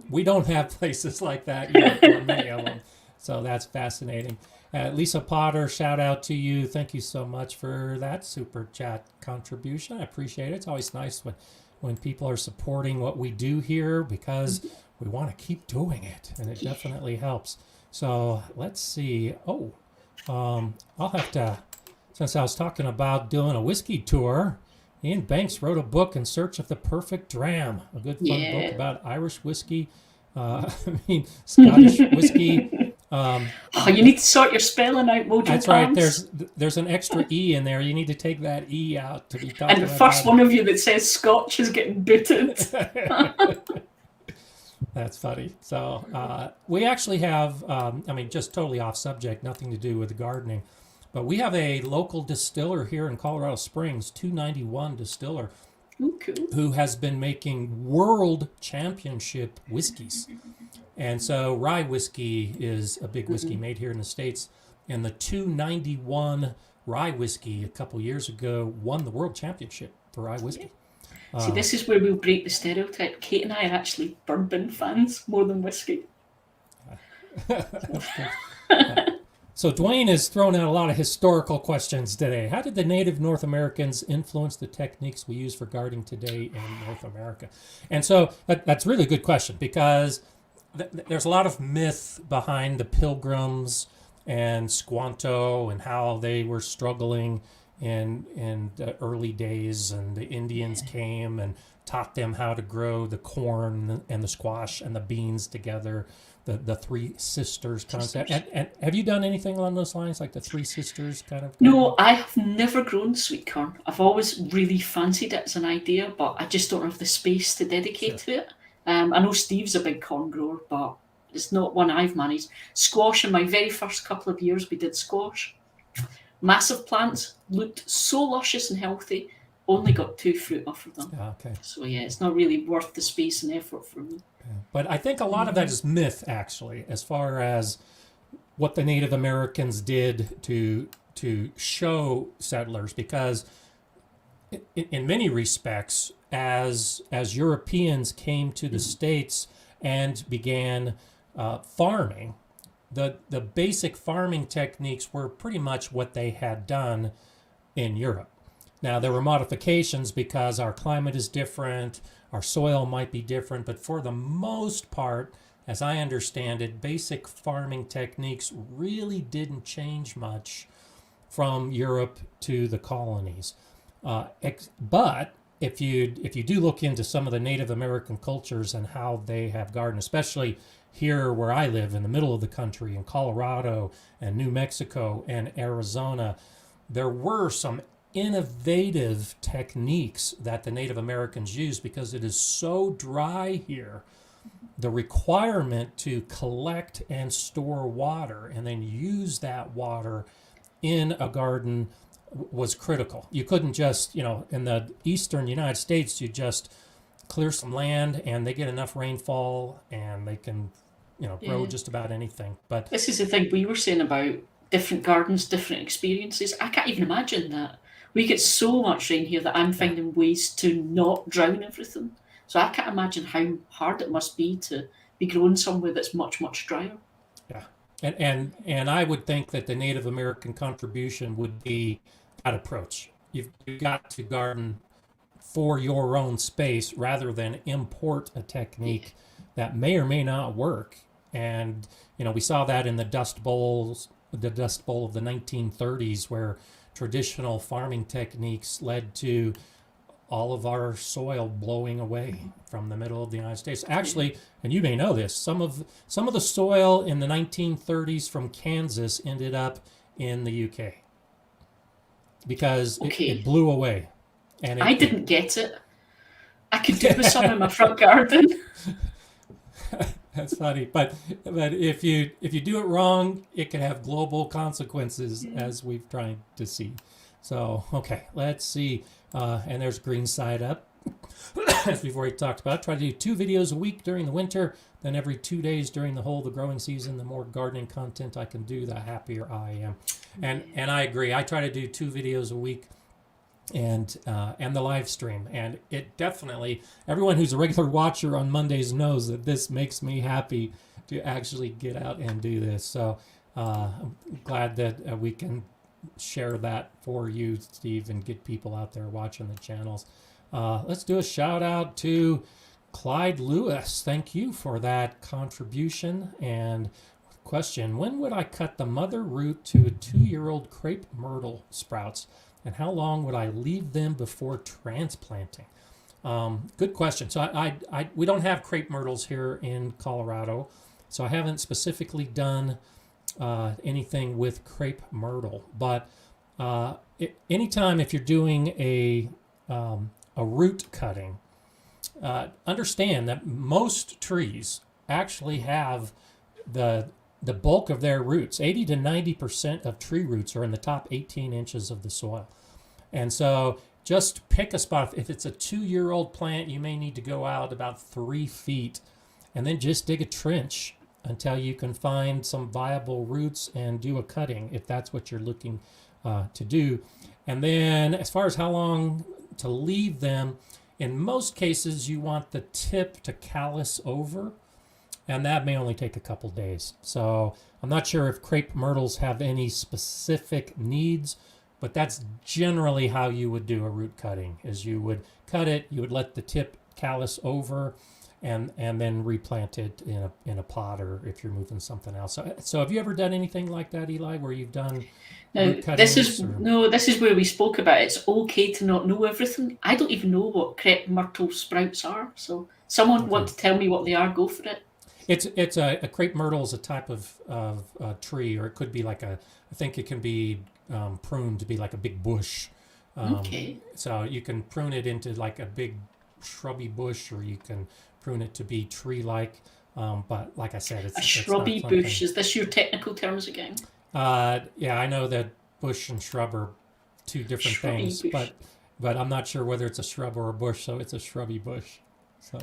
we don't have places like that yet, or many of them. So that's fascinating. Lisa Potter, shout out to you. Thank you so much for that super chat contribution. I appreciate it. It's always nice when people are supporting what we do here, because we want to keep doing it, and it definitely helps. So let's see. I'll have to, since I was talking about doing a whiskey tour, Ian Banks wrote a book, In Search of the Perfect Dram, a good fun book about Irish whiskey. Scottish whiskey. You need to sort your spelling out, Mojo. That's right. There's an extra E in there. You need to take that E out to be talking about. And the first one of you that says Scotch is getting booted. That's funny. So we actually have, just totally off subject, nothing to do with gardening, but we have a local distiller here in Colorado Springs, 291 distiller, who has been making world championship whiskeys. And so rye whiskey is a big whiskey made here in the States. And the 291 rye whiskey a couple years ago won the world championship for rye whiskey. See, this is where we'll break the stereotype. Kate and I are actually bourbon fans more than whiskey. So Dwayne has thrown out a lot of historical questions today. How did the native North Americans influence the techniques we use for gardening today in North America? And so that's a really good question, because there's a lot of myth behind the Pilgrims and Squanto and how they were struggling in the early days, and the Indians came and taught them how to grow the corn and the squash and the beans together, the three sisters concept. And have you done anything along those lines, like the three sisters kind of? No, I have never grown sweet corn. I've always really fancied it as an idea, but I just don't have the space to dedicate to it. I know Steve's a big corn grower, but it's not one I've managed. Squash, in my very first couple of years, we did squash. Massive plants, looked so luscious and healthy, only got 2 fruit off of them. Okay. So yeah, it's not really worth the space and effort for me. But I think a lot of that is myth, actually, as far as what the Native Americans did to show settlers, because in many respects, as Europeans came to the States and began farming, the basic farming techniques were pretty much what they had done in Europe. Now, there were modifications because our climate is different, our soil might be different, but for the most part, as I understand it, basic farming techniques really didn't change much from Europe to the colonies. But if you do look into some of the Native American cultures and how they have gardened, especially here where I live in the middle of the country in Colorado and New Mexico and Arizona, there were some innovative techniques that the Native Americans used because it is so dry here. The requirement to collect and store water and then use that water in a garden was critical. You couldn't just, in the eastern United States, you just clear some land and they get enough rainfall and they can, grow just about anything. But this is the thing we were saying about different gardens, different experiences. I can't even imagine that. We get so much rain here that I'm finding ways to not drown everything. So I can't imagine how hard it must be to be grown somewhere that's much, much drier. Yeah. And I would think that the Native American contribution would be that approach. You've got to garden for your own space rather than import a technique that may or may not work. And, we saw that in the Dust Bowl of the 1930s, where traditional farming techniques led to all of our soil blowing away from the middle of the United States. Actually, and you may know this, some of the soil in the 1930s from Kansas ended up in the UK because it blew away. And I didn't get it. I could do with some in my front garden. That's funny, but if you do it wrong, it can have global consequences, as we've tried to see. So okay, let's see. And there's Greenside Up, as we've already talked about. Try to do 2 videos a week during the winter, then every 2 days during the whole of the growing season. The more gardening content I can do, the happier I am. And I agree. I try to do 2 videos a week. And the live stream, and it definitely, everyone who's a regular watcher on Mondays knows that this makes me happy to actually get out and do this. So I'm glad that we can share that for you, Steve, and get people out there watching the channels. Let's do a shout out to Clyde Lewis. Thank you for that contribution. And question: when would I cut the mother root to a 2-year-old crepe myrtle sprouts? And how long would I leave them before transplanting? Good question. So we don't have crepe myrtles here in Colorado, so I haven't specifically done anything with crepe myrtle. But anytime if you're doing a root cutting, understand that most trees actually have the bulk of their roots, 80 to 90% of tree roots are in the top 18 inches of the soil. And so just pick a spot. If it's a 2-year-old plant, you may need to go out about 3 feet and then just dig a trench until you can find some viable roots and do a cutting if that's what you're looking to do. And then as far as how long to leave them, in most cases you want the tip to callus over, and that may only take a couple days. So I'm not sure if crepe myrtles have any specific needs, but that's generally how you would do a root cutting, is you would cut it, you would let the tip callus over, and then replant it in a pot, or if you're moving something else. So have you ever done anything like that, Eli, where you've done root cuttings? This is where we spoke about it's okay to not know everything. I don't even know what crepe myrtle sprouts are. So someone want to tell me what they are, go for it. It's a crepe myrtle is a type of tree, or it could be like I think it can be pruned to be like a big bush. Okay. So you can prune it into like a big shrubby bush, or you can prune it to be tree-like. But like I said, it's a shrubby bush. Is this your technical terms again? Yeah, I know that bush and shrub are 2 different things, bush. but I'm not sure whether it's a shrub or a bush, so it's a shrubby bush. So.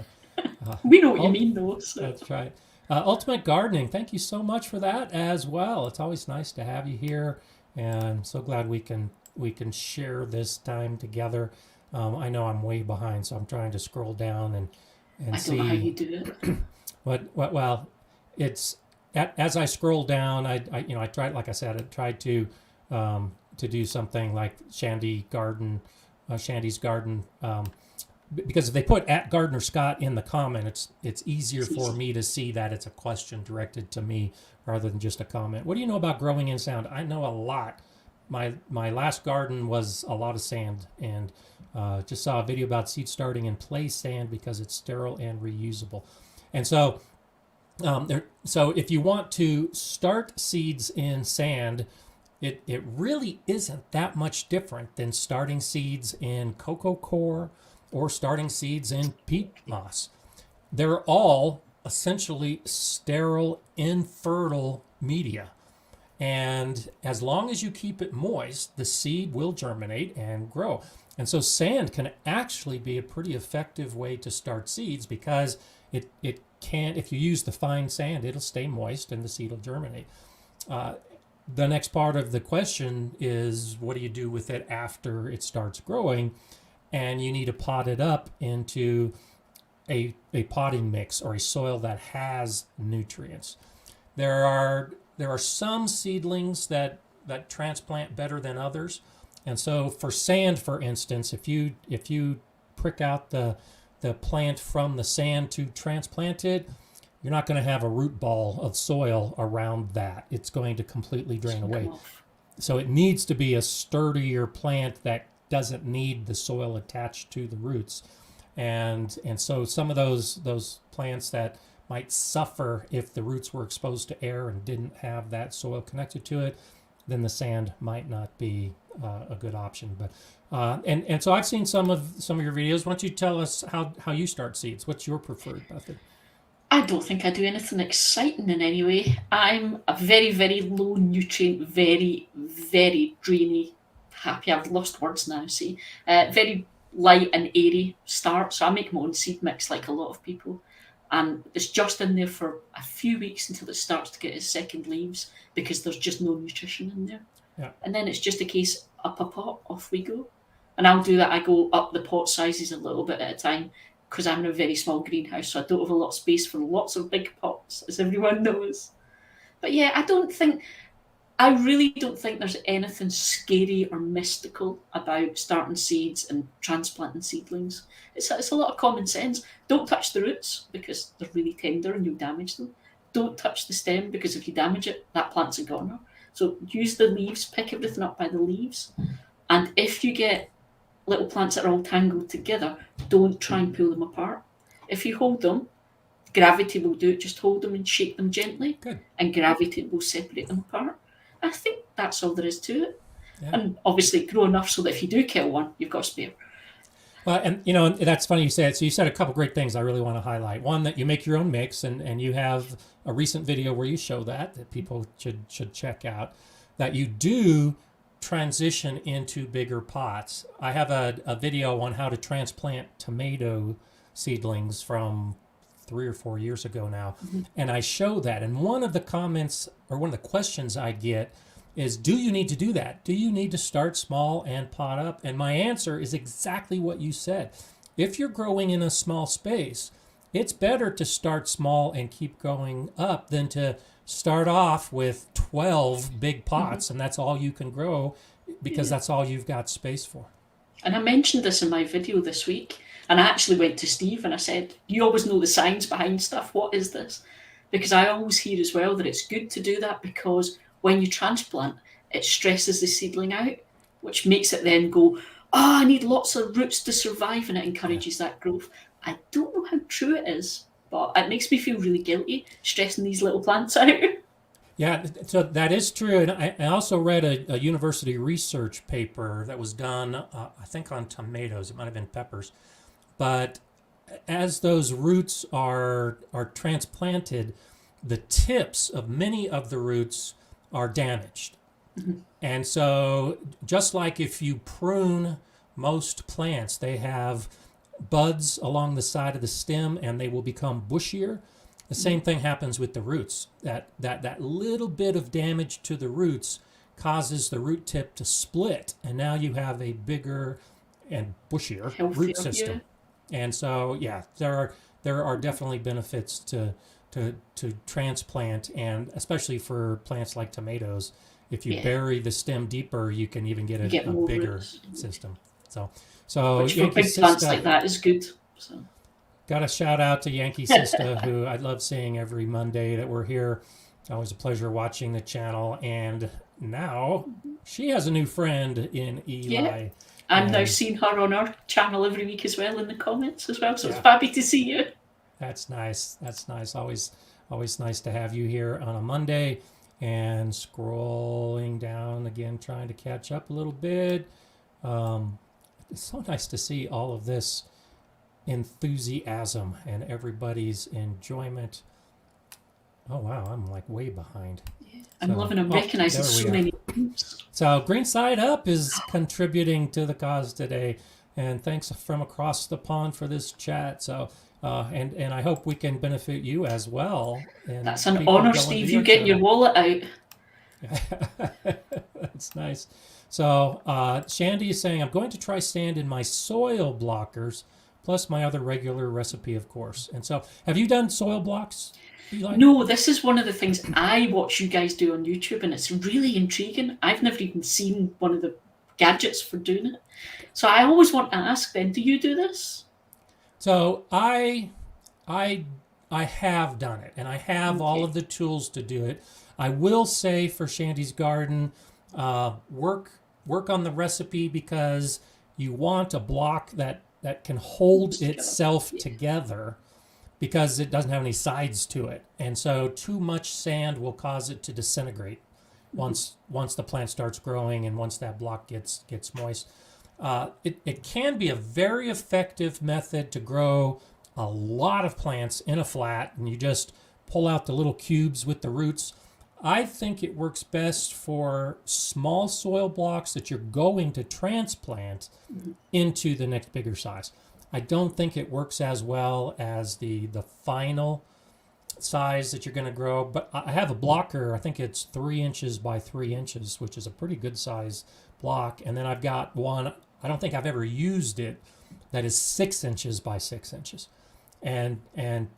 We know what you mean, though. So. That's right. Ultimate Gardening, thank you so much for that as well. It's always nice to have you here, and I'm so glad we can share this time together. I know I'm way behind, so I'm trying to scroll down and see. I don't know how you do it. Well, it's as I scroll down, I tried, like I said, I tried to do something like Shandy's garden. Because if they put @Gardner Scott in the comment, it's easier for me to see that it's a question directed to me rather than just a comment. What do you know about growing in sound? I know a lot, my last garden was a lot of sand, and just saw a video about seed starting in play sand because it's sterile and reusable. And so so if you want to start seeds in sand, it really isn't that much different than starting seeds in cocoa coir or starting seeds in peat moss. They're all essentially sterile, infertile media. And as long as you keep it moist, the seed will germinate and grow. And so sand can actually be a pretty effective way to start seeds because it can, if you use the fine sand, it'll stay moist and the seed will germinate. The next part of the question is, what do you do with it after it starts growing? And you need to pot it up into a potting mix or a soil that has nutrients. There are some seedlings that transplant better than others. And so for sand, for instance, if you prick out the plant from the sand to transplant it, you're not going to have a root ball of soil around that. It's going to completely drain away. So it needs to be a sturdier plant that doesn't need the soil attached to the roots. And so some of those plants that might suffer if the roots were exposed to air and didn't have that soil connected to it, then the sand might not be a good option. But and so I've seen some of your videos. Why don't you tell us how you start seeds? What's your preferred method? I don't think I do anything exciting in any way. I'm a very, very low nutrient, very, very drainy, happy, I've lost words now, see. Very light and airy start. So I make my own seed mix like a lot of people. And it's just in there for a few weeks until it starts to get its second leaves because there's just no nutrition in there. Yeah. And then it's just a case, up a pot, off we go. And I'll do that. I go up the pot sizes a little bit at a time because I'm in a very small greenhouse, so I don't have a lot of space for lots of big pots, as everyone knows. But yeah, I really don't think there's anything scary or mystical about starting seeds and transplanting seedlings. It's a lot of common sense. Don't touch the roots because they're really tender and you'll damage them. Don't touch the stem because if you damage it, that plant's a goner. So use the leaves, pick everything up by the leaves. And if you get little plants that are all tangled together, don't try and pull them apart. If you hold them, gravity will do it. Just hold them and shake them gently. Good. And gravity will separate them apart. I think that's all there is to it. Yeah. And obviously grow enough so that if you do kill one, you've got a spare. Well, and that's funny you say it. So you said a couple great things I really want to highlight. One, that you make your own mix, and you have a recent video where you show that people should check out. That you do transition into bigger pots. I have a video on how to transplant tomato seedlings from 3 or 4 years ago now. Mm-hmm. And I show that. And one of the comments or one of the questions I get is, do you need to do that? Do you need to start small and pot up? And my answer is exactly what you said. If you're growing in a small space, it's better to start small and keep going up than to start off with 12 big pots, mm-hmm. and that's all you can grow because that's all you've got space for. And I mentioned this in my video this week, and I actually went to Steve and I said, you always know the science behind stuff. What is this? Because I always hear as well that it's good to do that because when you transplant, it stresses the seedling out, which makes it then go, I need lots of roots to survive, and it encourages that growth. I don't know how true it is, but it makes me feel really guilty stressing these little plants out. Yeah, so that is true. And I also read a university research paper that was done, I think on tomatoes. It might have been peppers. But as those roots are transplanted, the tips of many of the roots are damaged. Mm-hmm. And so just like if you prune most plants, they have buds along the side of the stem and they will become bushier. The same thing happens with the roots. That little bit of damage to the roots causes the root tip to split, and now you have a bigger and bushier root system. Yeah. And so, yeah, there are definitely benefits to transplant, and especially for plants like tomatoes. If you bury the stem deeper, you can even get a bigger roots. System. So which for big plants like that is good. So. Got a shout out to Yankee Sister, who I love seeing every Monday that we're here. Always a pleasure watching the channel. And now she has a new friend in Eli. Yeah. I'm now and seeing her on our channel every week as well in the comments as well. So Yeah. it's happy to see you. That's nice. That's nice. Always nice to have you here on a Monday. And scrolling down again, trying to catch up a little bit. It's so nice to see all of this enthusiasm and everybody's enjoyment. Oh wow, I'm like way behind. I'm loving and recognizing so many things. So Greenside Up is contributing to the cause today, and thanks from across the pond for this chat. So and I hope we can benefit you as well. And that's an honor, Steve. You getting your wallet out. That's nice. So Shandy is saying, I'm going to try sand in my soil blockers, plus my other regular recipe, of course. And so, have you done soil blocks, Eli? No, this is one of the things I watch you guys do on YouTube, and it's really intriguing. I've never even seen one of the gadgets for doing it. So I always want to ask then, do you do this? So I have done it, and I have all of the tools to do it. I will say for Shandy's garden, work on the recipe, because you want a block that can hold itself together, because it doesn't have any sides to it. And so too much sand will cause it to disintegrate once the plant starts growing and once that block gets moist. It can be a very effective method to grow a lot of plants in a flat, and you just pull out the little cubes with the roots. I think it works best for small soil blocks that you're going to transplant into the next bigger size. I don't think it works as well as the final size that you're going to grow, but I have a blocker. I think it's 3 inches by 3 inches, which is a pretty good size block. And then I've got one, I don't think I've ever used it, that is 6 inches by 6 inches. And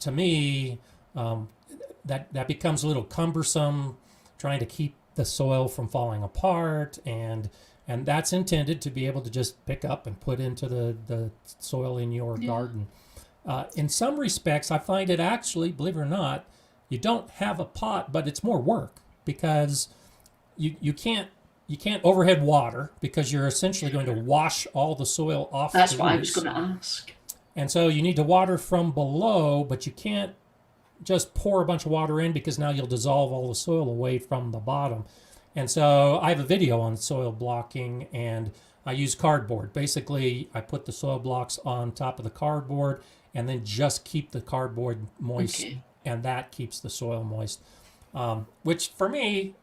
to me, that becomes a little cumbersome, trying to keep the soil from falling apart, and that's intended to be able to just pick up and put into the soil in your garden. In some respects, I find it actually, believe it or not, you don't have a pot, but it's more work, because you can't overhead water, because you're essentially going to wash all the soil off. That's what I was going to ask. And so you need to water from below, but you can't just pour a bunch of water in, because now you'll dissolve all the soil away from the bottom. And so I have a video on soil blocking, and I use cardboard. Basically, I put the soil blocks on top of the cardboard and then just keep the cardboard moist, and that keeps the soil moist. Which for me,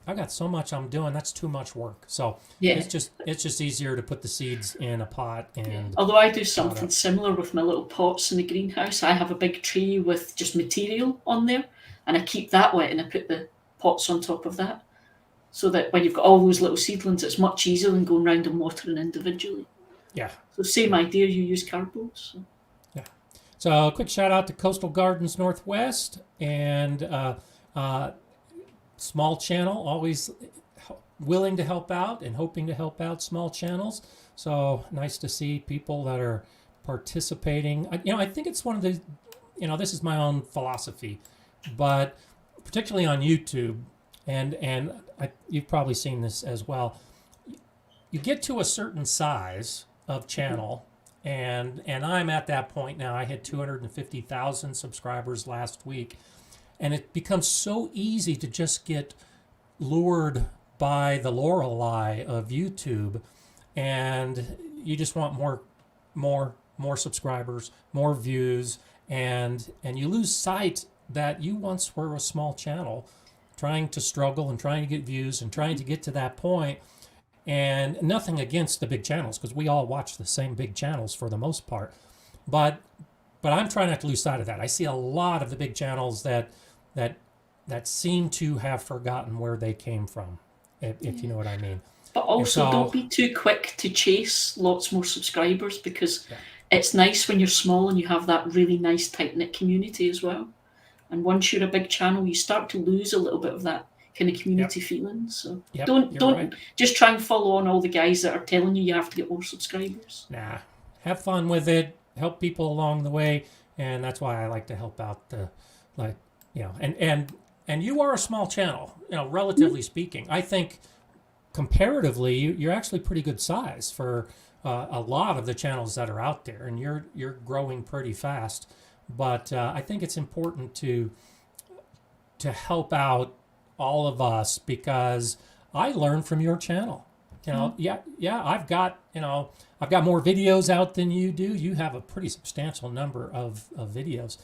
I've got so much I'm doing, that's too much work. So it's just easier to put the seeds in a pot. And although I do something similar with my little pots in the greenhouse, I have a big tray with just material on there, and I keep that wet, and I put the pots on top of that, so that when you've got all those little seedlings, it's much easier than going around and watering individually. Yeah. So same idea, you use cardboard. So. Yeah. So a quick shout out to Coastal Gardens Northwest, and small channel, always willing to help out and hoping to help out small channels. So nice to see people that are participating. I think it's one of the, this is my own philosophy, but particularly on YouTube, and you've probably seen this as well. You get to a certain size of channel, and I'm at that point now. I had 250,000 subscribers last week. And it becomes so easy to just get lured by the Lorelei of YouTube, and you just want more subscribers, more views, and you lose sight that you once were a small channel, trying to struggle and trying to get views and trying to get to that point. And nothing against the big channels, because we all watch the same big channels for the most part, but I'm trying not to lose sight of that. I see a lot of the big channels that seem to have forgotten where they came from, if you know what I mean. But also, don't be too quick to chase lots more subscribers, because it's nice when you're small and you have that really nice tight-knit community as well. And once you're a big channel, you start to lose a little bit of that kind of community feeling. So don't just try and follow on all the guys that are telling you have to get more subscribers. Nah, have fun with it, help people along the way, and that's why I like to help out and you are a small channel, relatively speaking. I think comparatively, you're actually pretty good size for a lot of the channels that are out there, and you're growing pretty fast. But I think it's important to help out all of us, because I learn from your channel. I've got more videos out than you do. You have a pretty substantial number of videos,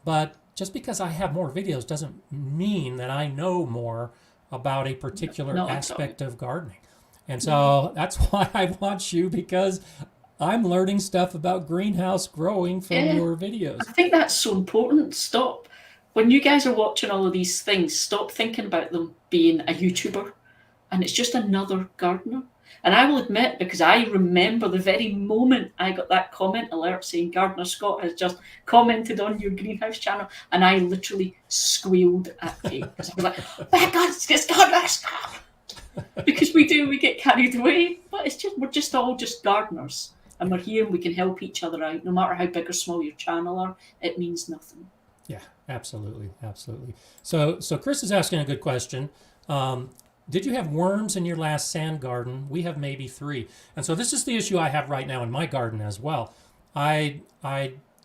but just because I have more videos doesn't mean that I know more about a particular aspect of gardening. And so that's why I watch you, because I'm learning stuff about greenhouse growing from your videos. I think that's so important. Stop. When you guys are watching all of these things, stop thinking about them being a YouTuber, and it's just another gardener. And I will admit, because I remember the very moment I got that comment alert saying Gardener Scott has just commented on your greenhouse channel, and I literally squealed at Kate, because I was like, oh my God, it's Gardener Scott! Because we get carried away, but we're just all just gardeners, and we're here and we can help each other out. No matter how big or small your channel are, it means nothing. Yeah, absolutely. So Chris is asking a good question. Did you have worms in your last sand garden? We have maybe 3. And so this is the issue I have right now in my garden as well. I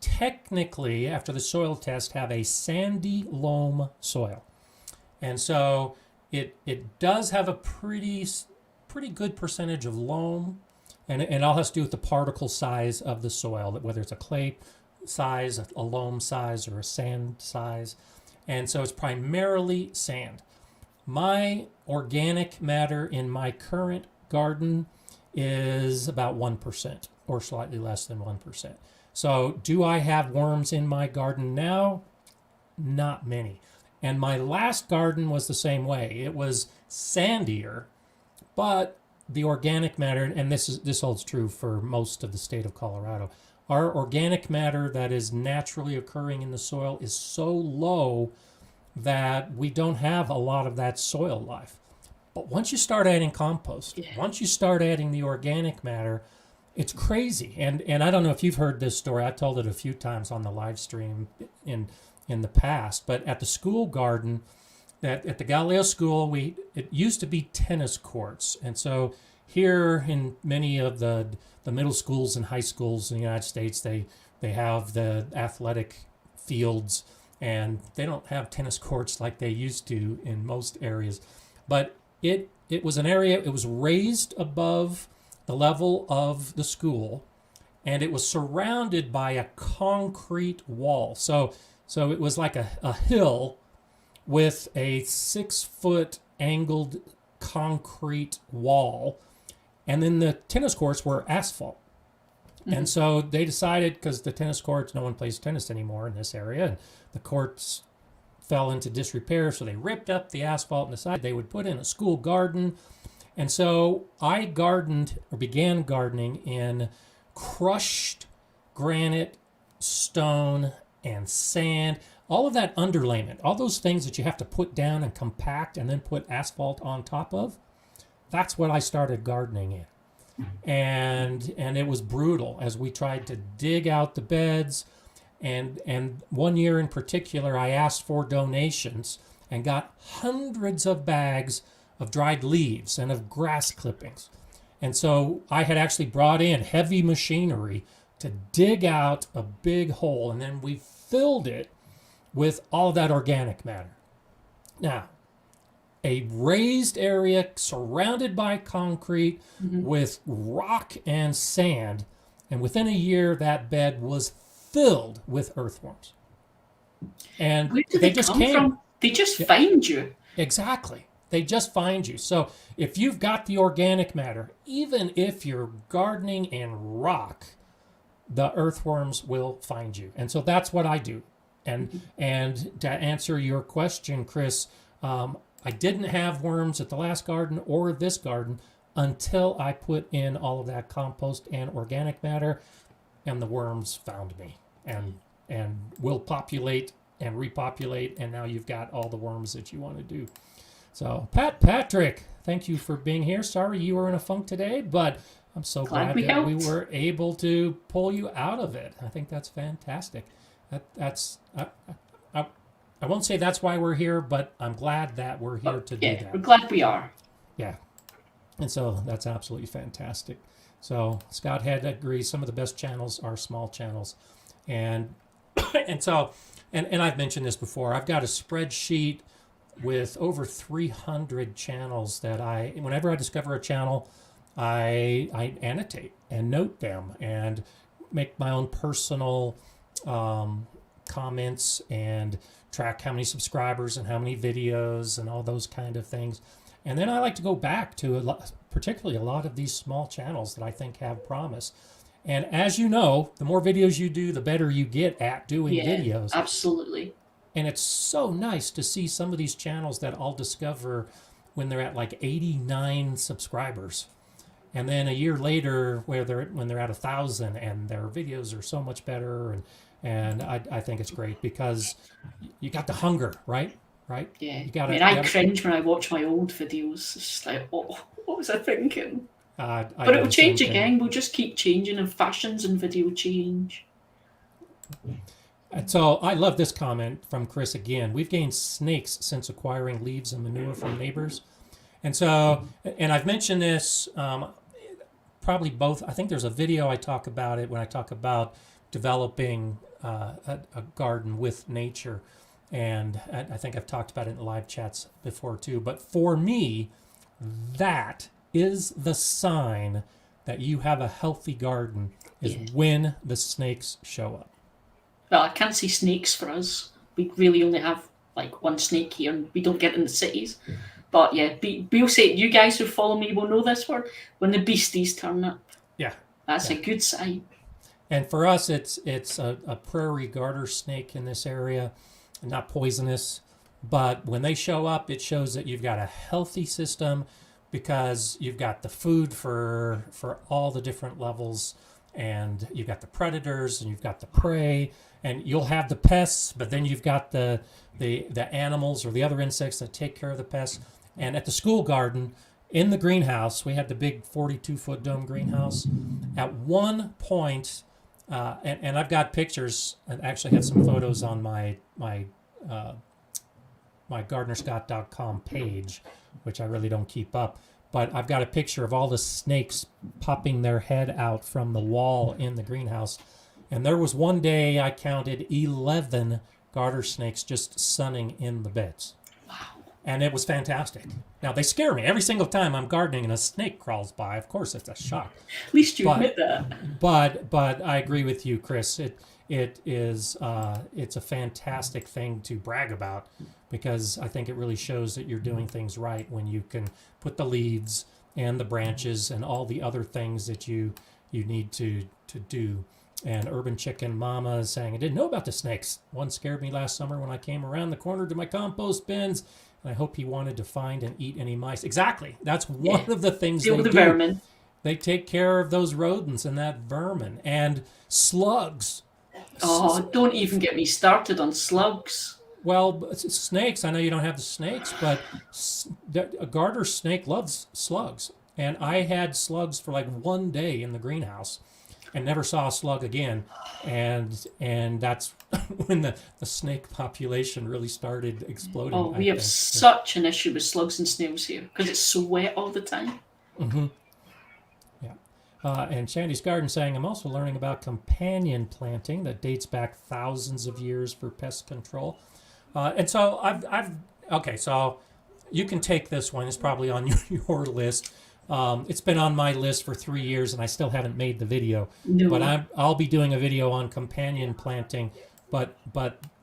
technically, after the soil test, have a sandy loam soil. And so it does have a pretty good percentage of loam, and it all has to do with the particle size of the soil, that whether it's a clay size, a loam size, or a sand size. And so it's primarily sand. My organic matter in my current garden is about 1%, or slightly less than 1%. So do I have worms in my garden now? Not many. And my last garden was the same way. It was sandier, but the organic matter, and this holds true for most of the state of Colorado, our organic matter that is naturally occurring in the soil is so low that we don't have a lot of that soil life. But once you start adding compost, once you start adding the organic matter, it's crazy. And I don't know if you've heard this story. I told it a few times on the live stream in the past. But at the school garden, at the Galileo School, it used to be tennis courts. And so here in many of the middle schools and high schools in the United States, they have the athletic fields, and they don't have tennis courts like they used to in most areas. But it was an area, it was raised above the level of the school, and it was surrounded by a concrete wall. So it was like a hill with a 6-foot angled concrete wall, and then the tennis courts were asphalt. And so they decided, because the tennis courts, no one plays tennis anymore in this area, and the courts fell into disrepair, so they ripped up the asphalt and decided they would put in a school garden. And so I began gardening in crushed granite, stone, and sand, all of that underlayment, all those things that you have to put down and compact and then put asphalt on top of. That's what I started gardening in. And it was brutal as we tried to dig out the beds. And one year in particular, I asked for donations and got hundreds of bags of dried leaves and of grass clippings. And so I had actually brought in heavy machinery to dig out a big hole, and then we filled it with all that organic matter. Now, a raised area surrounded by concrete with rock and sand, and within a year that bed was filled with earthworms. And where do they just come from? They just find you. Exactly. They just find you. So if you've got the organic matter, even if you're gardening in rock, the earthworms will find you. And so that's what I do. And to answer your question, Chris, I didn't have worms at the last garden or this garden until I put in all of that compost and organic matter, and the worms found me and will populate and repopulate, and now you've got all the worms that you want to do. So Patrick, thank you for being here. Sorry you were in a funk today, but I'm so glad that we were able to pull you out of it. I think that's fantastic. I won't say that's why we're here, but I'm glad that we're here to do that. We're glad we are. Yeah. And so that's absolutely fantastic. So Scott had to agree. Some of the best channels are small channels. And and so and I've mentioned this before. I've got a spreadsheet with over 300 channels that whenever I discover a channel, I annotate and note them and make my own personal comments and track how many subscribers and how many videos and all those kind of things. And then I like to go back to particularly a lot of these small channels that I think have promise. And as you know, the more videos you do, the better you get at doing videos. Absolutely. And it's so nice to see some of these channels that I'll discover when they're at like 89 subscribers. And then a year later, when they're at 1,000, and their videos are so much better, and I think it's great because you got the hunger, right? Yeah. You gotta, I cringe when I watch my old videos. It's just like, oh, what was I thinking? But it'll change again. We'll just keep changing, and fashions and video change. And so I love this comment from Chris again. We've gained snakes since acquiring leaves and manure from neighbors. And so, and I've mentioned this, probably both. I think there's a video I talk about it when I talk about developing a garden with nature. And I think I've talked about it in live chats before too. But for me, that is the sign that you have a healthy garden, is when the snakes show up. Well, I can't see snakes for us. We really only have like one snake here, and we don't get in the cities. But yeah, we'll say, you guys who follow me will know this word, when the beasties turn up. Yeah. That's a good sign. And for us, it's a prairie garter snake in this area, not poisonous. But when they show up, it shows that you've got a healthy system, because you've got the food for all the different levels, and you've got the predators and you've got the prey, and you'll have the pests, but then you've got the animals or the other insects that take care of the pests. And at the school garden, in the greenhouse, we had the big 42-foot dome greenhouse. At one point, and I've got pictures, and actually have some photos on my gardenerscott.com page, which I really don't keep up. But I've got a picture of all the snakes popping their head out from the wall in the greenhouse. And there was one day I counted 11 garter snakes just sunning in the beds. Wow. And it was fantastic. Now, they scare me. Every single time I'm gardening and a snake crawls by, of course, it's a shock. At least you admit that. But I agree with you, Chris. It's a fantastic thing to brag about, because I think it really shows that you're doing things right when you can put the leaves and the branches and all the other things that you need to do. And Urban Chicken Mama is saying, I didn't know about the snakes. One scared me last summer when I came around the corner to my compost bins, and I hope he wanted to find and eat any mice. Exactly. That's one of the things they do. Vermin. They take care of those rodents and that vermin and slugs. Oh, don't even get me started on slugs. Well, snakes, I know you don't have the snakes, but a garter snake loves slugs. And I had slugs for like one day in the greenhouse and never saw a slug again. And that's when the snake population really started exploding. Oh, we have such an issue with slugs and snails here because it's so wet all the time. Mm-hmm. And Shandy's Garden saying, I'm also learning about companion planting that dates back thousands of years for pest control. And so so you can take this one. It's probably on your list. It's been on my list for 3 years, and I still haven't made the video. No. But I'll be doing a video on companion planting. But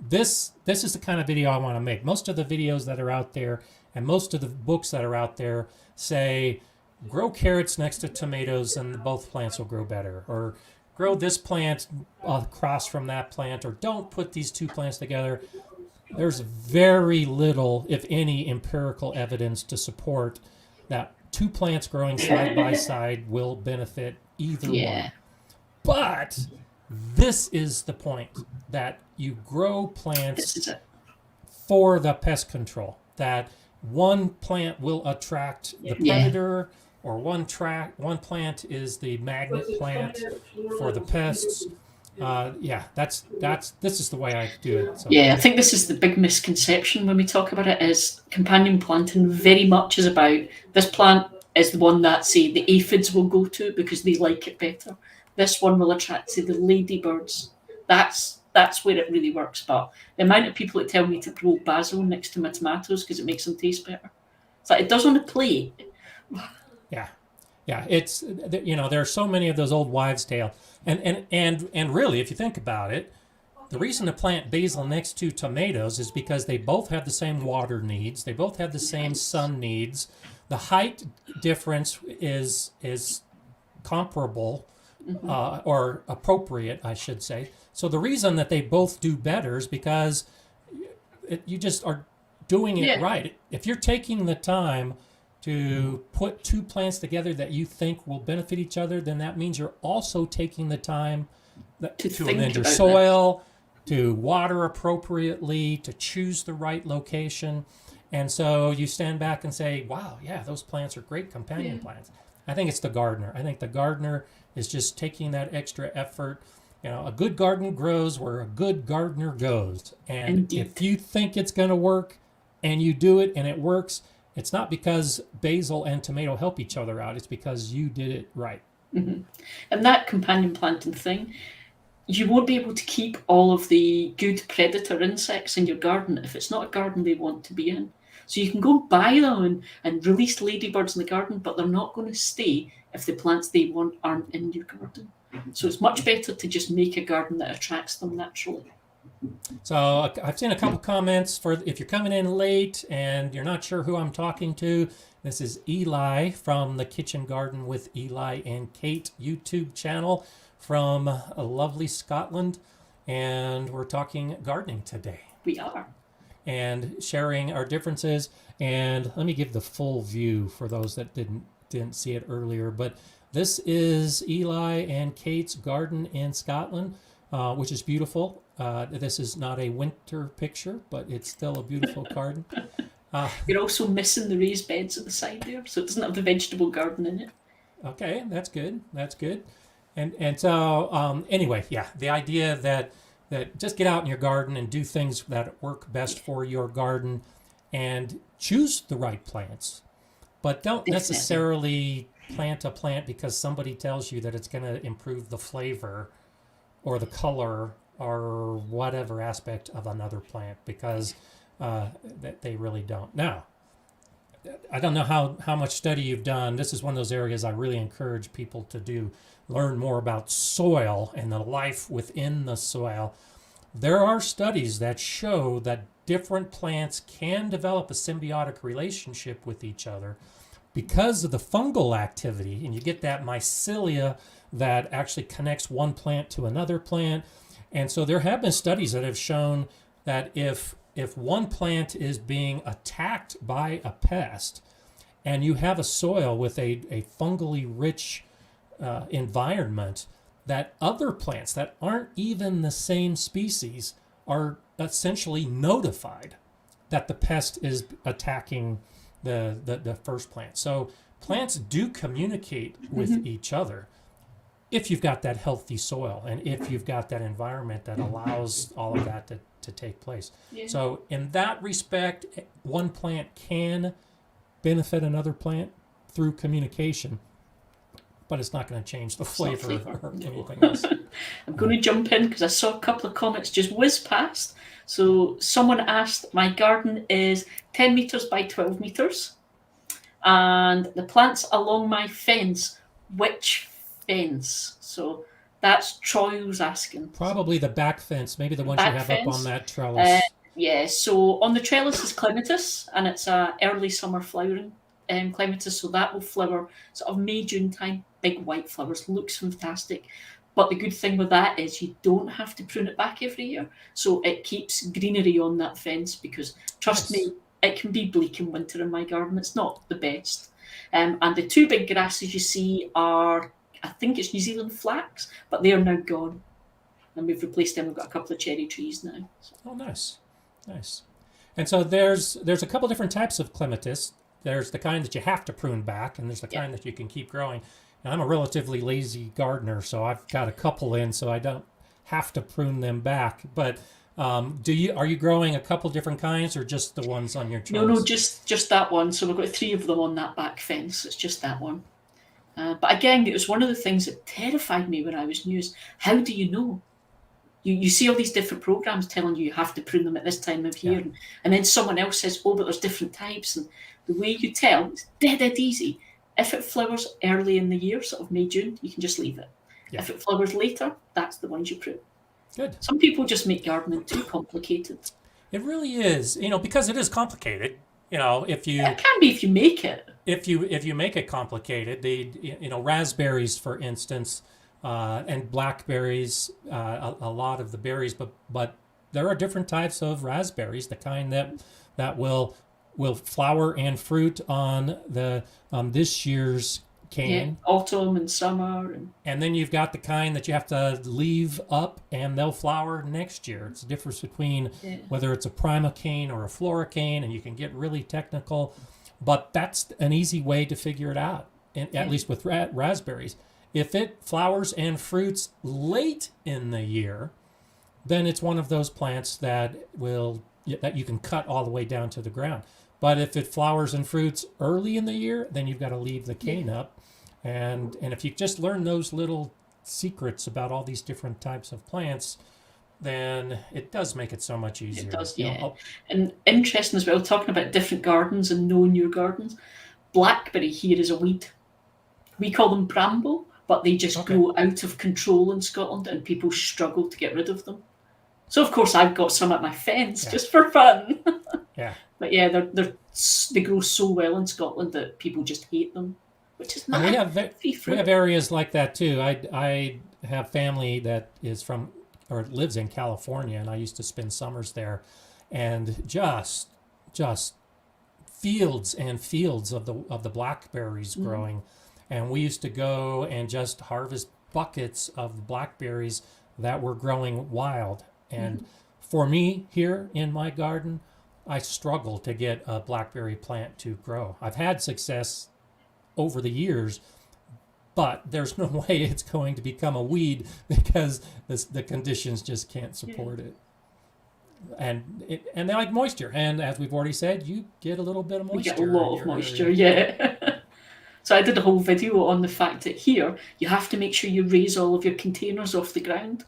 this is the kind of video I want to make. Most of the videos that are out there, and most of the books that are out there, say, grow carrots next to tomatoes and both plants will grow better. Or grow this plant across from that plant. Or don't put these two plants together. There's very little, if any, empirical evidence to support that two plants growing side by side will benefit either one. But this is the point, that you grow plants for the pest control. That one plant will attract the predator, or one plant is the magnet plant for the pests. This is the way I do it. So. Yeah, I think this is the big misconception when we talk about it, is companion planting very much is about this plant is the one that, say, the aphids will go to because they like it better. This one will attract, say, the ladybirds. That's where it really works. But the amount of people that tell me to grow basil next to my tomatoes because it makes them taste better. It's like, it does on a plate. Yeah. Yeah, it's, you know, there are so many of those old wives' tale. And really, if you think about it, the reason to plant basil next to tomatoes is because they both have the same water needs. They both have the same sun needs. The height difference is comparable, or appropriate, I should say. So the reason that they both do better is because you just are doing it right. If you're taking the time to put two plants together that you think will benefit each other, then that means you're also taking the time to amend your soil, to water appropriately, to choose the right location. And so you stand back and say, wow, yeah, those plants are great companion plants. I think it's the gardener. I think the gardener is just taking that extra effort. You know, a good garden grows where a good gardener goes. And Indeed. if you think it's going to work and you do it and it works, it's not because basil and tomato help each other out. It's because you did it right. And that companion planting thing, you won't be able to keep all of the good predator insects in your garden if it's not a garden they want to be in. So you can go buy them and release ladybirds in the garden, but they're not going to stay if the plants they want aren't in your garden. So it's much better to just make a garden that attracts them naturally. So I've seen a couple comments for if you're coming in late and you're not sure who I'm talking to. This is Eli from the Kitchen Garden with Eli and Kate YouTube channel from lovely Scotland. And we're talking gardening today. We are. And sharing our differences. And let me give the full view for those that didn't see it earlier. But this is Eli and Kate's garden in Scotland, which is beautiful. This is not a winter picture, but it's still a beautiful garden. You're also missing the raised beds at the side there, so it doesn't have the vegetable garden in it. Okay, that's good. That's good. And so anyway, yeah, the idea that just get out in your garden and do things that work best for your garden, and choose the right plants, but don't necessarily plant a plant because somebody tells you that it's going to improve the flavor or the color or whatever aspect of another plant, because that they really don't. Now, I don't know how much study you've done. This is one of those areas I really encourage people to do. Learn more about soil and the life within the soil. There are studies that show that different plants can develop a symbiotic relationship with each other because of the fungal activity, and you get that mycelia that actually connects one plant to another plant. And so there have been studies that have shown that if one plant is being attacked by a pest and you have a soil with a fungally rich environment, that other plants that aren't even the same species are essentially notified that the pest is attacking the first plant. So plants do communicate with each other if you've got that healthy soil and if you've got that environment that allows all of that to take place. Yeah. So in that respect, one plant can benefit another plant through communication, but it's not going to change the flavor or anything else. I'm going to jump in because I saw a couple of comments just whiz past. So someone asked, my garden is 10 metres by 12 metres and the plants along my fence, which fence? So that's Troy who's asking. Probably the back fence, maybe the ones you have up on that trellis. Yeah, so on the trellis is clematis, and it's a early summer flowering clematis, so that will flower sort of May, June time, big white flowers, looks fantastic. But the good thing with that is you don't have to prune it back every year, so it keeps greenery on that fence, because trust me, it can be bleak in winter in my garden. It's not the best. And the two big grasses you see are, I think it's New Zealand flax, but they are now gone. And we've replaced them. We've got a couple of cherry trees now. Oh, nice. Nice. And so there's a couple different types of clematis. There's the kind that you have to prune back, and there's the kind that you can keep growing. And I'm a relatively lazy gardener, so I've got a couple in, so I don't have to prune them back. But Are you growing a couple different kinds or just the ones on your No, trellis? just that one. So we've got 3 of them on that back fence. It's just that one. But again, it was one of the things that terrified me when I was new. Is how do you know? You see all these different programs telling you have to prune them at this time of Yeah. year, and then someone else says, "Oh, but there's different types." And the way you tell is dead easy. If it flowers early in the year, sort of May, June, you can just leave it. Yeah. If it flowers later, that's the ones you prune. Good. Some people just make gardening too complicated. It really is, because it is complicated. If you It can be if you make it. if you make it complicated, raspberries, for instance, and blackberries, a lot of the berries, but there are different types of raspberries. The kind that will flower and fruit on the this year's Yeah, cane. autumn and summer. And then you've got the kind that you have to leave up and they'll flower next year. It's the difference between whether it's a prima cane or a flora cane, and you can get really technical, but that's an easy way to figure it out, at least with raspberries. If it flowers and fruits late in the year, then it's one of those plants that you can cut all the way down to the ground. But if it flowers and fruits early in the year, then you've got to leave the cane up. And if you just learn those little secrets about all these different types of plants, then it does make it so much easier. It does, yeah. And interesting as well, talking about different gardens and knowing your gardens. Blackberry here is a weed. We call them bramble, but they just go out of control in Scotland and people struggle to get rid of them. So of course I've got some at my fence just for fun. Yeah. But yeah, they grow so well in Scotland that people just hate them, which is not. We have areas like that too. I have family that is from or lives in California, and I used to spend summers there, and just fields and fields of the blackberries growing, and we used to go and just harvest buckets of the blackberries that were growing wild. And for me here in my garden, I struggle to get a blackberry plant to grow. I've had success over the years, but there's no way it's going to become a weed because the conditions just can't support it. And they like moisture. And as we've already said, you get a little bit of moisture. You get a lot of moisture, yeah. So I did a whole video on the fact that here you have to make sure you raise all of your containers off the ground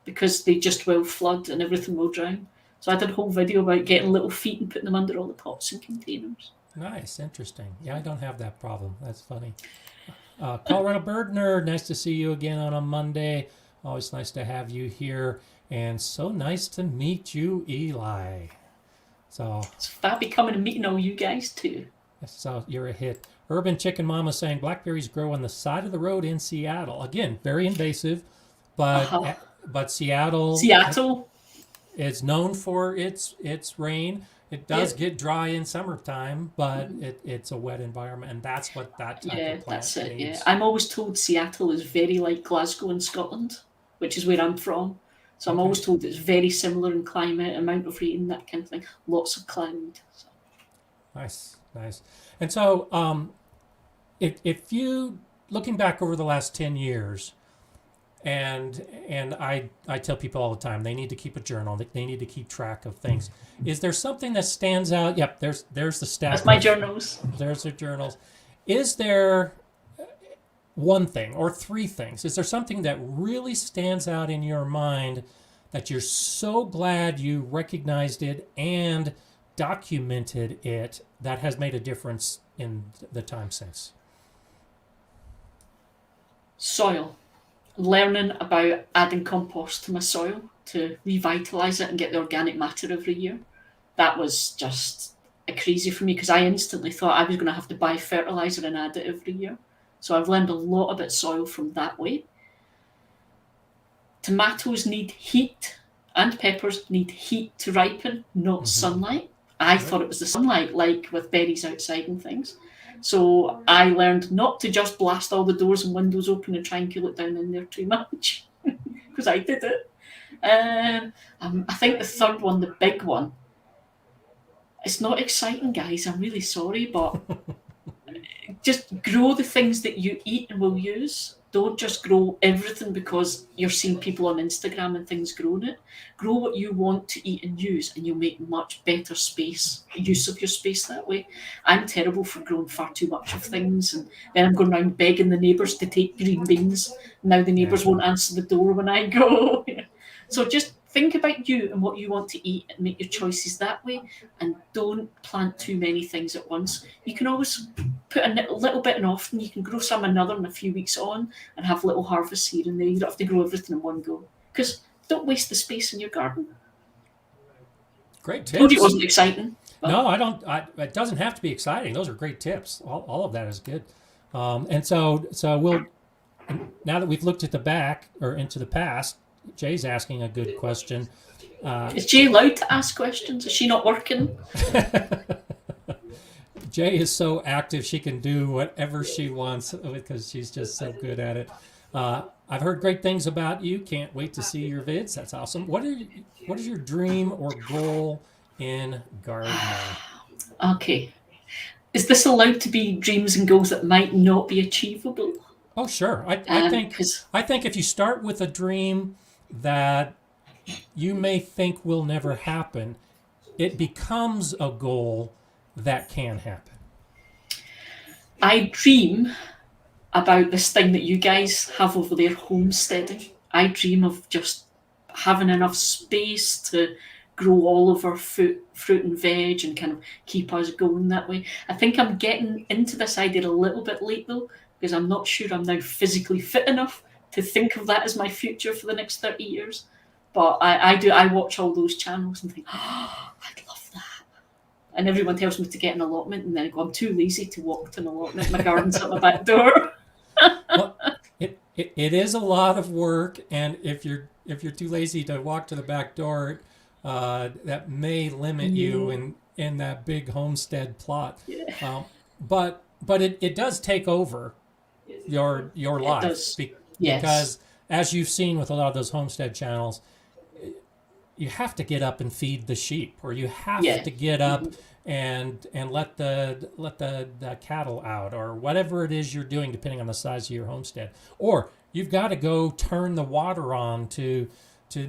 because they just will flood and everything will drown. So I did a whole video about getting little feet and putting them under all the pots and containers. Nice, interesting. Yeah, I don't have that problem. That's funny. Colorado Bird Nerd, nice to see you again on a Monday. Always nice to have you here. And so nice to meet you, Eli. So it's fabby coming and meeting all you guys too. So you're a hit. Urban Chicken Mama saying blackberries grow on the side of the road in Seattle. Again, very invasive, but Seattle is known for its rain. It does get dry in summertime, but it's a wet environment, and that's what that type of plant needs. Yeah. I'm always told Seattle is very like Glasgow in Scotland, which is where I'm from. So I'm always told it's very similar in climate, amount of rain, that kind of thing. Lots of cloud. So. Nice. And so if you, looking back over the last 10 years, and I tell people all the time, they need to keep a journal. They need to keep track of things. Is there something that stands out? Yep, there's the stack. That's my journals. There's the journals. Is there one thing or three things? Is there something that really stands out in your mind that you're so glad you recognized it and documented it that has made a difference in the time since? Soil. Learning about adding compost to my soil to revitalise it and get the organic matter every year. That was just crazy for me because I instantly thought I was going to have to buy fertiliser and add it every year. So I've learned a lot about soil from that way. Tomatoes need heat and peppers need heat to ripen, not sunlight. I thought it was the sunlight, like with berries outside and things. So I learned not to just blast all the doors and windows open and try and cool it down in there too much, because I did it. I think the third one, the big one, it's not exciting, guys. I'm really sorry, but just grow the things that you eat and will use. Don't just grow everything because you're seeing people on Instagram and things growing it. Grow what you want to eat and use, and you'll make much better use of your space that way. I'm terrible for growing far too much of things, and then I'm going around begging the neighbours to take green beans. Now the neighbours won't answer the door when I go. So just think about you and what you want to eat and make your choices that way, and don't plant too many things at once. You can always put a little bit in often. You can grow some another in a few weeks on and have little harvests here and there. You don't have to grow everything in one go, because don't waste the space in your garden. Great tips. Told you it wasn't exciting. No, I don't. It doesn't have to be exciting. Those are great tips. All of that is good. And so we'll, now that we've looked at the back or into the past, Jay's asking a good question. Is Jay allowed to ask questions? Is she not working? Jay is so active, she can do whatever she wants because she's just so good at it. I've heard great things about you. Can't wait to see your vids. That's awesome. What is your dream or goal in gardening? Okay. Is this allowed to be dreams and goals that might not be achievable? Oh, sure. I think if you start with a dream that you may think will never happen, it becomes a goal that can happen. I dream about this thing that you guys have over there, homesteading. I dream of just having enough space to grow all of our fruit and veg and kind of keep us going that way. I think I'm getting into this idea a little bit late though, because I'm not sure I'm now physically fit enough to think of that as my future for the next 30 years. But I watch all those channels and think, oh, I'd love that. And everyone tells me to get an allotment, and then I go, I'm too lazy to walk to an allotment. My garden's at my back door. Well, it is a lot of work, and if you're too lazy to walk to the back door, that may limit you in that big homestead plot. Yeah. But it does take over your life because as you've seen with a lot of those homestead channels, you have to get up and feed the sheep, or you have to get up and let the cattle out, or whatever it is you're doing, depending on the size of your homestead. Or you've got to go turn the water on to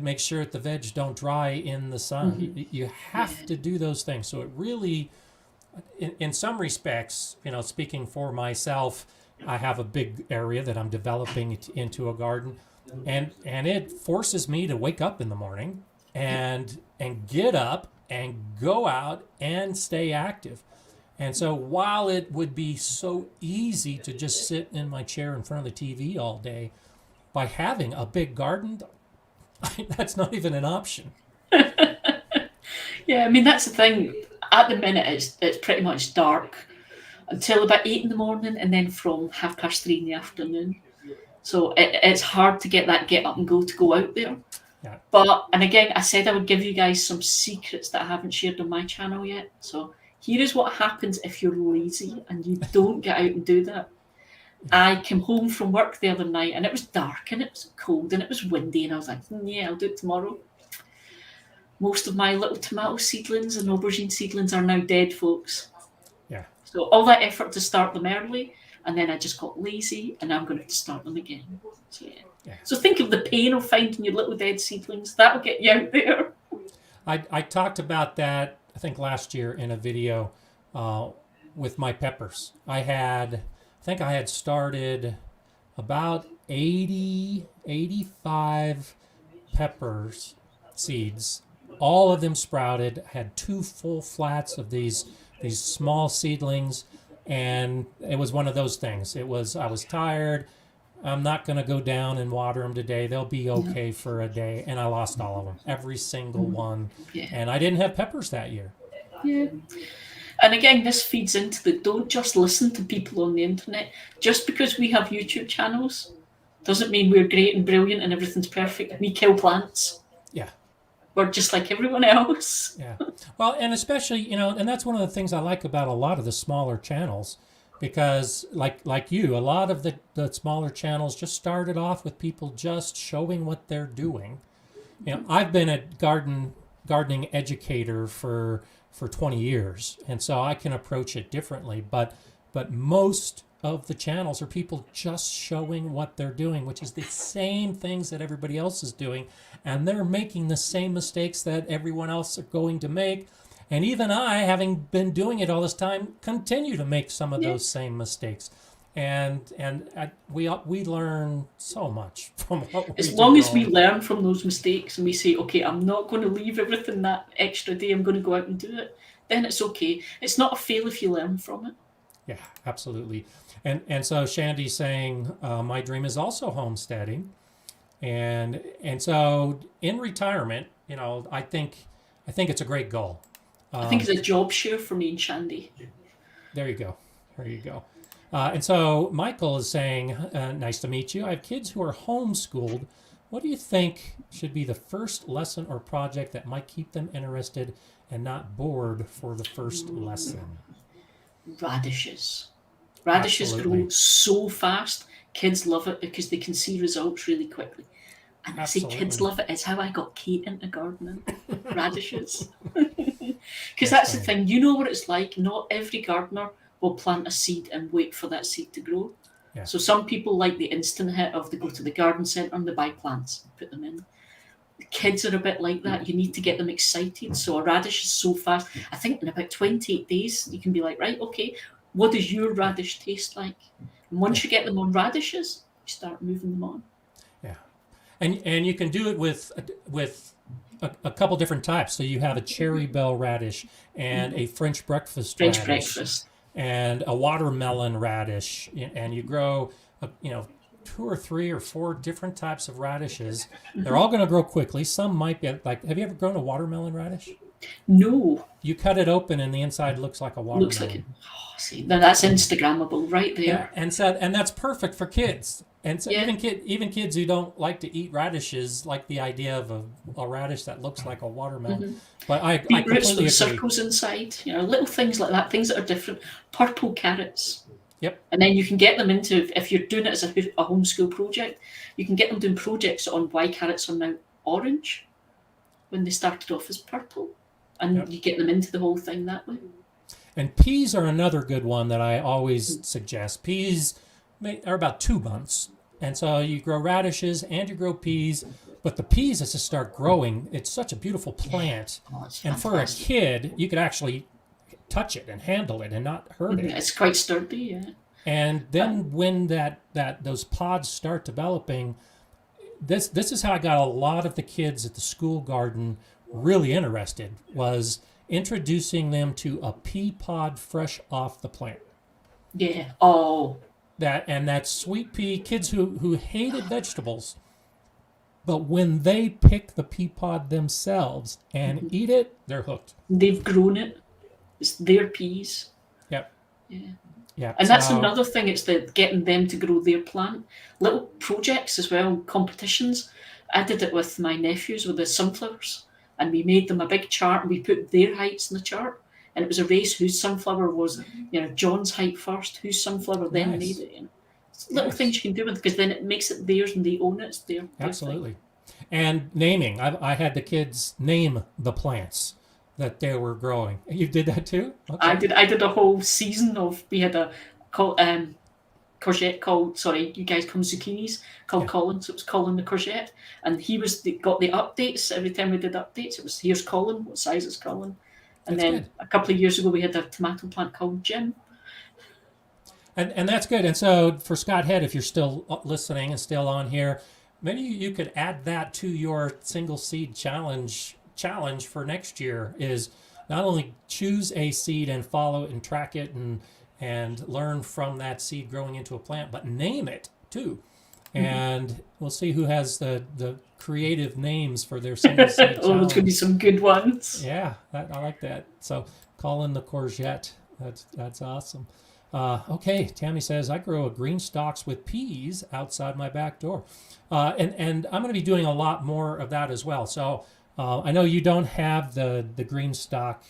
make sure that the veg don't dry in the sun. Mm-hmm. You have to do those things. So it really, in some respects, speaking for myself, I have a big area that I'm developing into a garden, and it forces me to wake up in the morning and get up and go out and stay active. And so while it would be so easy to just sit in my chair in front of the TV all day, by having a big garden, that's not even an option. Yeah, I mean, that's the thing. At the minute, it's pretty much dark until about 8 in the morning, and then from 3:30 in the afternoon. So it's hard to get that get up and go to go out there. Yeah. But, and again, I said I would give you guys some secrets that I haven't shared on my channel yet. So here is what happens if you're lazy and you don't get out and do that. I came home from work the other night, and it was dark and it was cold and it was windy, and I was like, yeah, I'll do it tomorrow. Most of my little tomato seedlings and aubergine seedlings are now dead, folks. Yeah. So all that effort to start them early, and then I just got lazy, and now I'm going to have to start them again. So yeah. So think of the pain of finding your little dead seedlings. That'll get you out there. I talked about that, I think, last year in a video with my peppers. I think I had started about 85 peppers seeds. All of them sprouted, had 2 full flats of these small seedlings, and it was one of those things. I was tired. I'm not going to go down and water them today. They'll be okay for a day. And I lost all of them, every single one. Yeah. And I didn't have peppers that year. Yeah. And again, this feeds into the don't just listen to people on the internet. Just because we have YouTube channels doesn't mean we're great and brilliant and everything's perfect. We kill plants. Yeah. We're just like everyone else. Yeah. Well, and especially, and that's one of the things I like about a lot of the smaller channels, because like you, a lot of the smaller channels just started off with people just showing what they're doing. I've been a gardening educator for 20 years, and so I can approach it differently. But but most of the channels are people just showing what they're doing, which is the same things that everybody else is doing, and they're making the same mistakes that everyone else are going to make. And even I, having been doing it all this time, continue to make some of those same mistakes. We learn so much from what we do. As long as we learn from those mistakes and we say, okay, I'm not going to leave everything that extra day, I'm going to go out and do it, then it's okay. It's not a fail if you learn from it. Yeah, absolutely. And so Shandy's saying, my dream is also homesteading. And so in retirement, I think it's a great goal. I think it's a job share for me and Shandy. There you go. And so Michael is saying, nice to meet you. I have kids who are homeschooled. What do you think should be the first lesson or project that might keep them interested and not bored for the first lesson? Radishes. Radishes grow so fast. Kids love it because they can see results really quickly. And I say kids love it. It's how I got Kate into gardening. Radishes. Because that's the thing. You know what it's like. Not every gardener will plant a seed and wait for that seed to grow. Yeah. So some people like the instant hit of they go to the garden centre and they buy plants and put them in. The kids are a bit like that. You need to get them excited. So a radish is so fast. I think in about 28 days, you can be like, right, okay, what does your radish taste like? And once you get them on radishes, you start moving them on. Yeah. And you can do it with a couple different types. So you have a cherry bell radish and a French breakfast radish. And a watermelon radish, and you grow, 2 or 3 or 4 different types of radishes. They're all going to grow quickly. Some might be like, have you ever grown a watermelon radish? No. You cut it open, and the inside looks like a watermelon. Looks like it. Oh, see, now that's Instagrammable right there. Yeah, and that's perfect for kids. And so even kids who don't like to eat radishes like the idea of a radish that looks like a watermelon. But I completely roots agree. with circles inside, little things like that, things that are different. Purple carrots. Yep. And then you can get them into, if you're doing it as a homeschool project, you can get them doing projects on why carrots are now orange when they started off as purple. And you get them into the whole thing that way. And peas are another good one that I always suggest. Peas are about 2 months. And so you grow radishes and you grow peas. But the peas, as they start growing, it's such a beautiful plant. Oh, and for a kid, you could actually touch it and handle it and not hurt it. It's quite sturdy, yeah. And then when those pods start developing, this is how I got a lot of the kids at the school garden really interested, was introducing them to a pea pod fresh off the plant. Yeah. Oh. That sweet pea, kids who hated vegetables, but when they pick the pea pod themselves and eat it, they're hooked. They've grown it. It's their peas. Yep. Yeah. Yeah. And that's another thing, it's getting them to grow their plant. Little projects as well, competitions. I did it with my nephews with the sunflowers, and we made them a big chart and we put their heights in the chart. And it was a race whose sunflower was, John's height first, whose sunflower then made it. It's little things you can do with it, because then it makes it theirs and they own it. It's their Absolutely. And naming. I had the kids name the plants that they were growing. You did that too? Okay. I did a whole season of, we had a courgette called, sorry, you guys call them zucchinis, called Colin. So it was Colin the courgette. And he got the updates. Every time we did updates, it was, here's Colin, what size is Colin? And that's then good. A couple of years ago, we had a tomato plant called Jim. And that's good. And so for Scott Head, if you're still listening and still on here, maybe you could add that to your single seed challenge for next year, is not only choose a seed and follow it and track it and learn from that seed growing into a plant, but name it too. And we'll see who has the creative names for their single seed challenge. Oh, there's going to be some good ones. Yeah, I like that. So Colin the courgette. That's awesome. Okay, Tammy says, I grow a green stalks with peas outside my back door. And I'm going to be doing a lot more of that as well. So I know you don't have the green stalk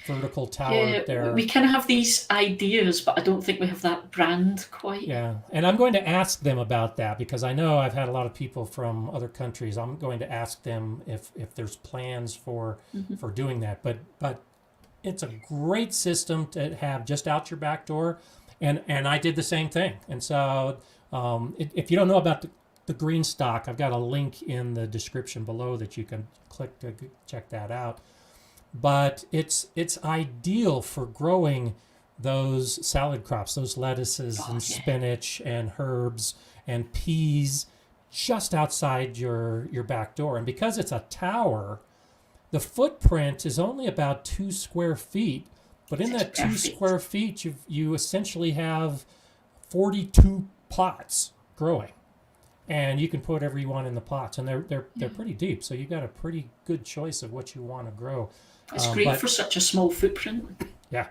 vertical tower there. We kind of have these ideas, but I don't think we have that brand quite. Yeah, and I'm going to ask them about that, because I know I've had a lot of people from other countries. I'm going to ask them if there's plans for doing that. But it's a great system to have just out your back door. and I did the same thing. And so if you don't know about the green stock, I've got a link in the description below that you can click to check that out. But it's ideal for growing those salad crops, those lettuces and spinach and herbs and peas just outside your back door. And because it's a tower, the footprint is only about 2 square feet. But in that 2 square feet, you essentially have 42 pots growing. And you can put whatever you want in the pots, and they're pretty deep. So you've got a pretty good choice of what you want to grow. It's great for such a small footprint. Yeah.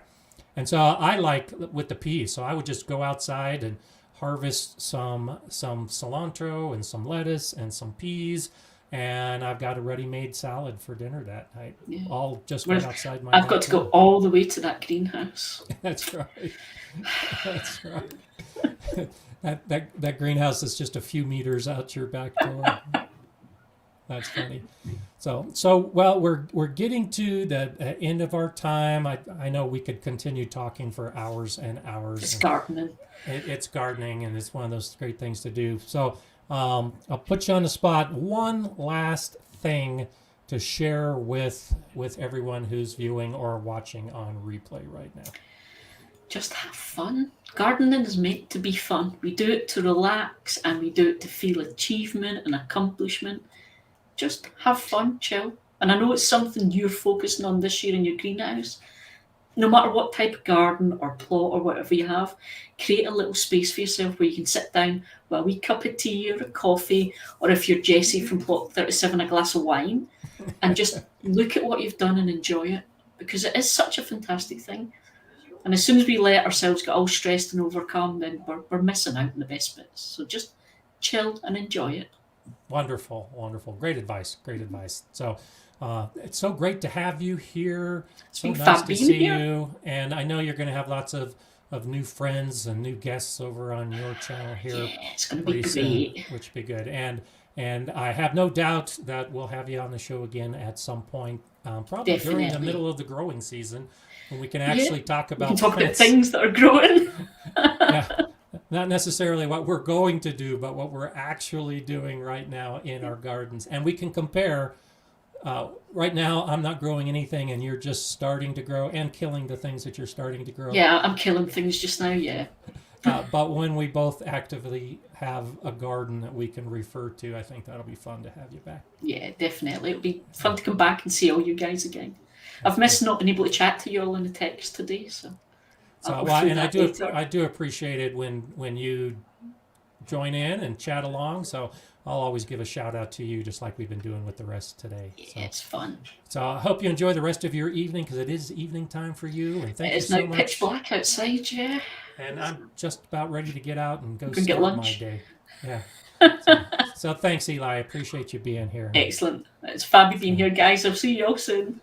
And so I like with the peas. So I would just go outside and harvest some cilantro and some lettuce and some peas, and I've got a ready-made salad for dinner that night. Yeah. All just right outside my. I've got to go all the way to that greenhouse. That's right. That's right. that greenhouse is just a few meters out your back door. That's funny. So well, we're getting to the end of our time. I know we could continue talking for hours and hours. It's gardening. It's gardening, and it's one of those great things to do. So I'll put you on the spot. One last thing to share with everyone who's viewing or watching on replay right now. Just have fun. Gardening is meant to be fun. We do it to relax, and we do it to feel achievement and accomplishment. Just have fun, chill. And I know it's something you're focusing on this year in your greenhouse. No matter what type of garden or plot or whatever you have, create a little space for yourself where you can sit down with a wee cup of tea or a coffee, or if you're Jessie from plot 37, a glass of wine, and just look at what you've done and enjoy it, because it is such a fantastic thing. And as soon as we let ourselves get all stressed and overcome, then we're missing out on the best bits. So just chill and enjoy it. Wonderful, wonderful. Great advice, great advice. So it's so great to have you here. So nice to see you. And I know you're going to have lots of new friends and new guests over on your channel here. Yeah, it's going to be great. Soon, which will be good. And I have no doubt that we'll have you on the show again at some point, probably during the middle of the growing season, when we can actually talk about things that are growing. Yeah. Not necessarily what we're going to do, but what we're actually doing right now in our gardens. And we can compare. Right now, I'm not growing anything, and you're just starting to grow and killing the things that you're starting to grow. Yeah, I'm killing things just now, yeah. But when we both actively have a garden that we can refer to, I think that'll be fun to have you back. Yeah, definitely. It'll be fun to come back and see all you guys again. I've missed not being able to chat to you all in the text today, so... and I do appreciate it when you join in and chat along. So I'll always give a shout out to you, just like we've been doing with the rest today. Yeah, so, it's fun. So I hope you enjoy the rest of your evening, because it is evening time for you. And thank you so much. It's now pitch black outside, yeah. And I'm just about ready to get out and go start my day. Yeah. So thanks, Eli. I appreciate you being here. Excellent. It's fabulous being here, guys. I'll see you all soon.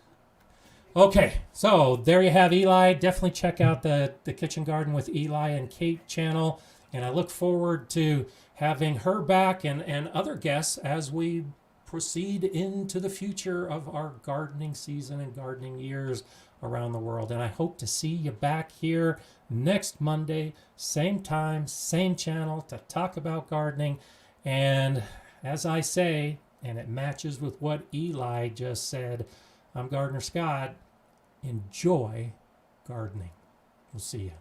Okay, so there you have Eli. Definitely check out the Kitchen Garden with Eli and Kate channel. And I look forward to having her back and other guests as we proceed into the future of our gardening season and gardening years around the world. And I hope to see you back here next Monday, same time, same channel, to talk about gardening. And as I say, and it matches with what Eli just said, I'm Gardener Scott. Enjoy gardening. We'll see you.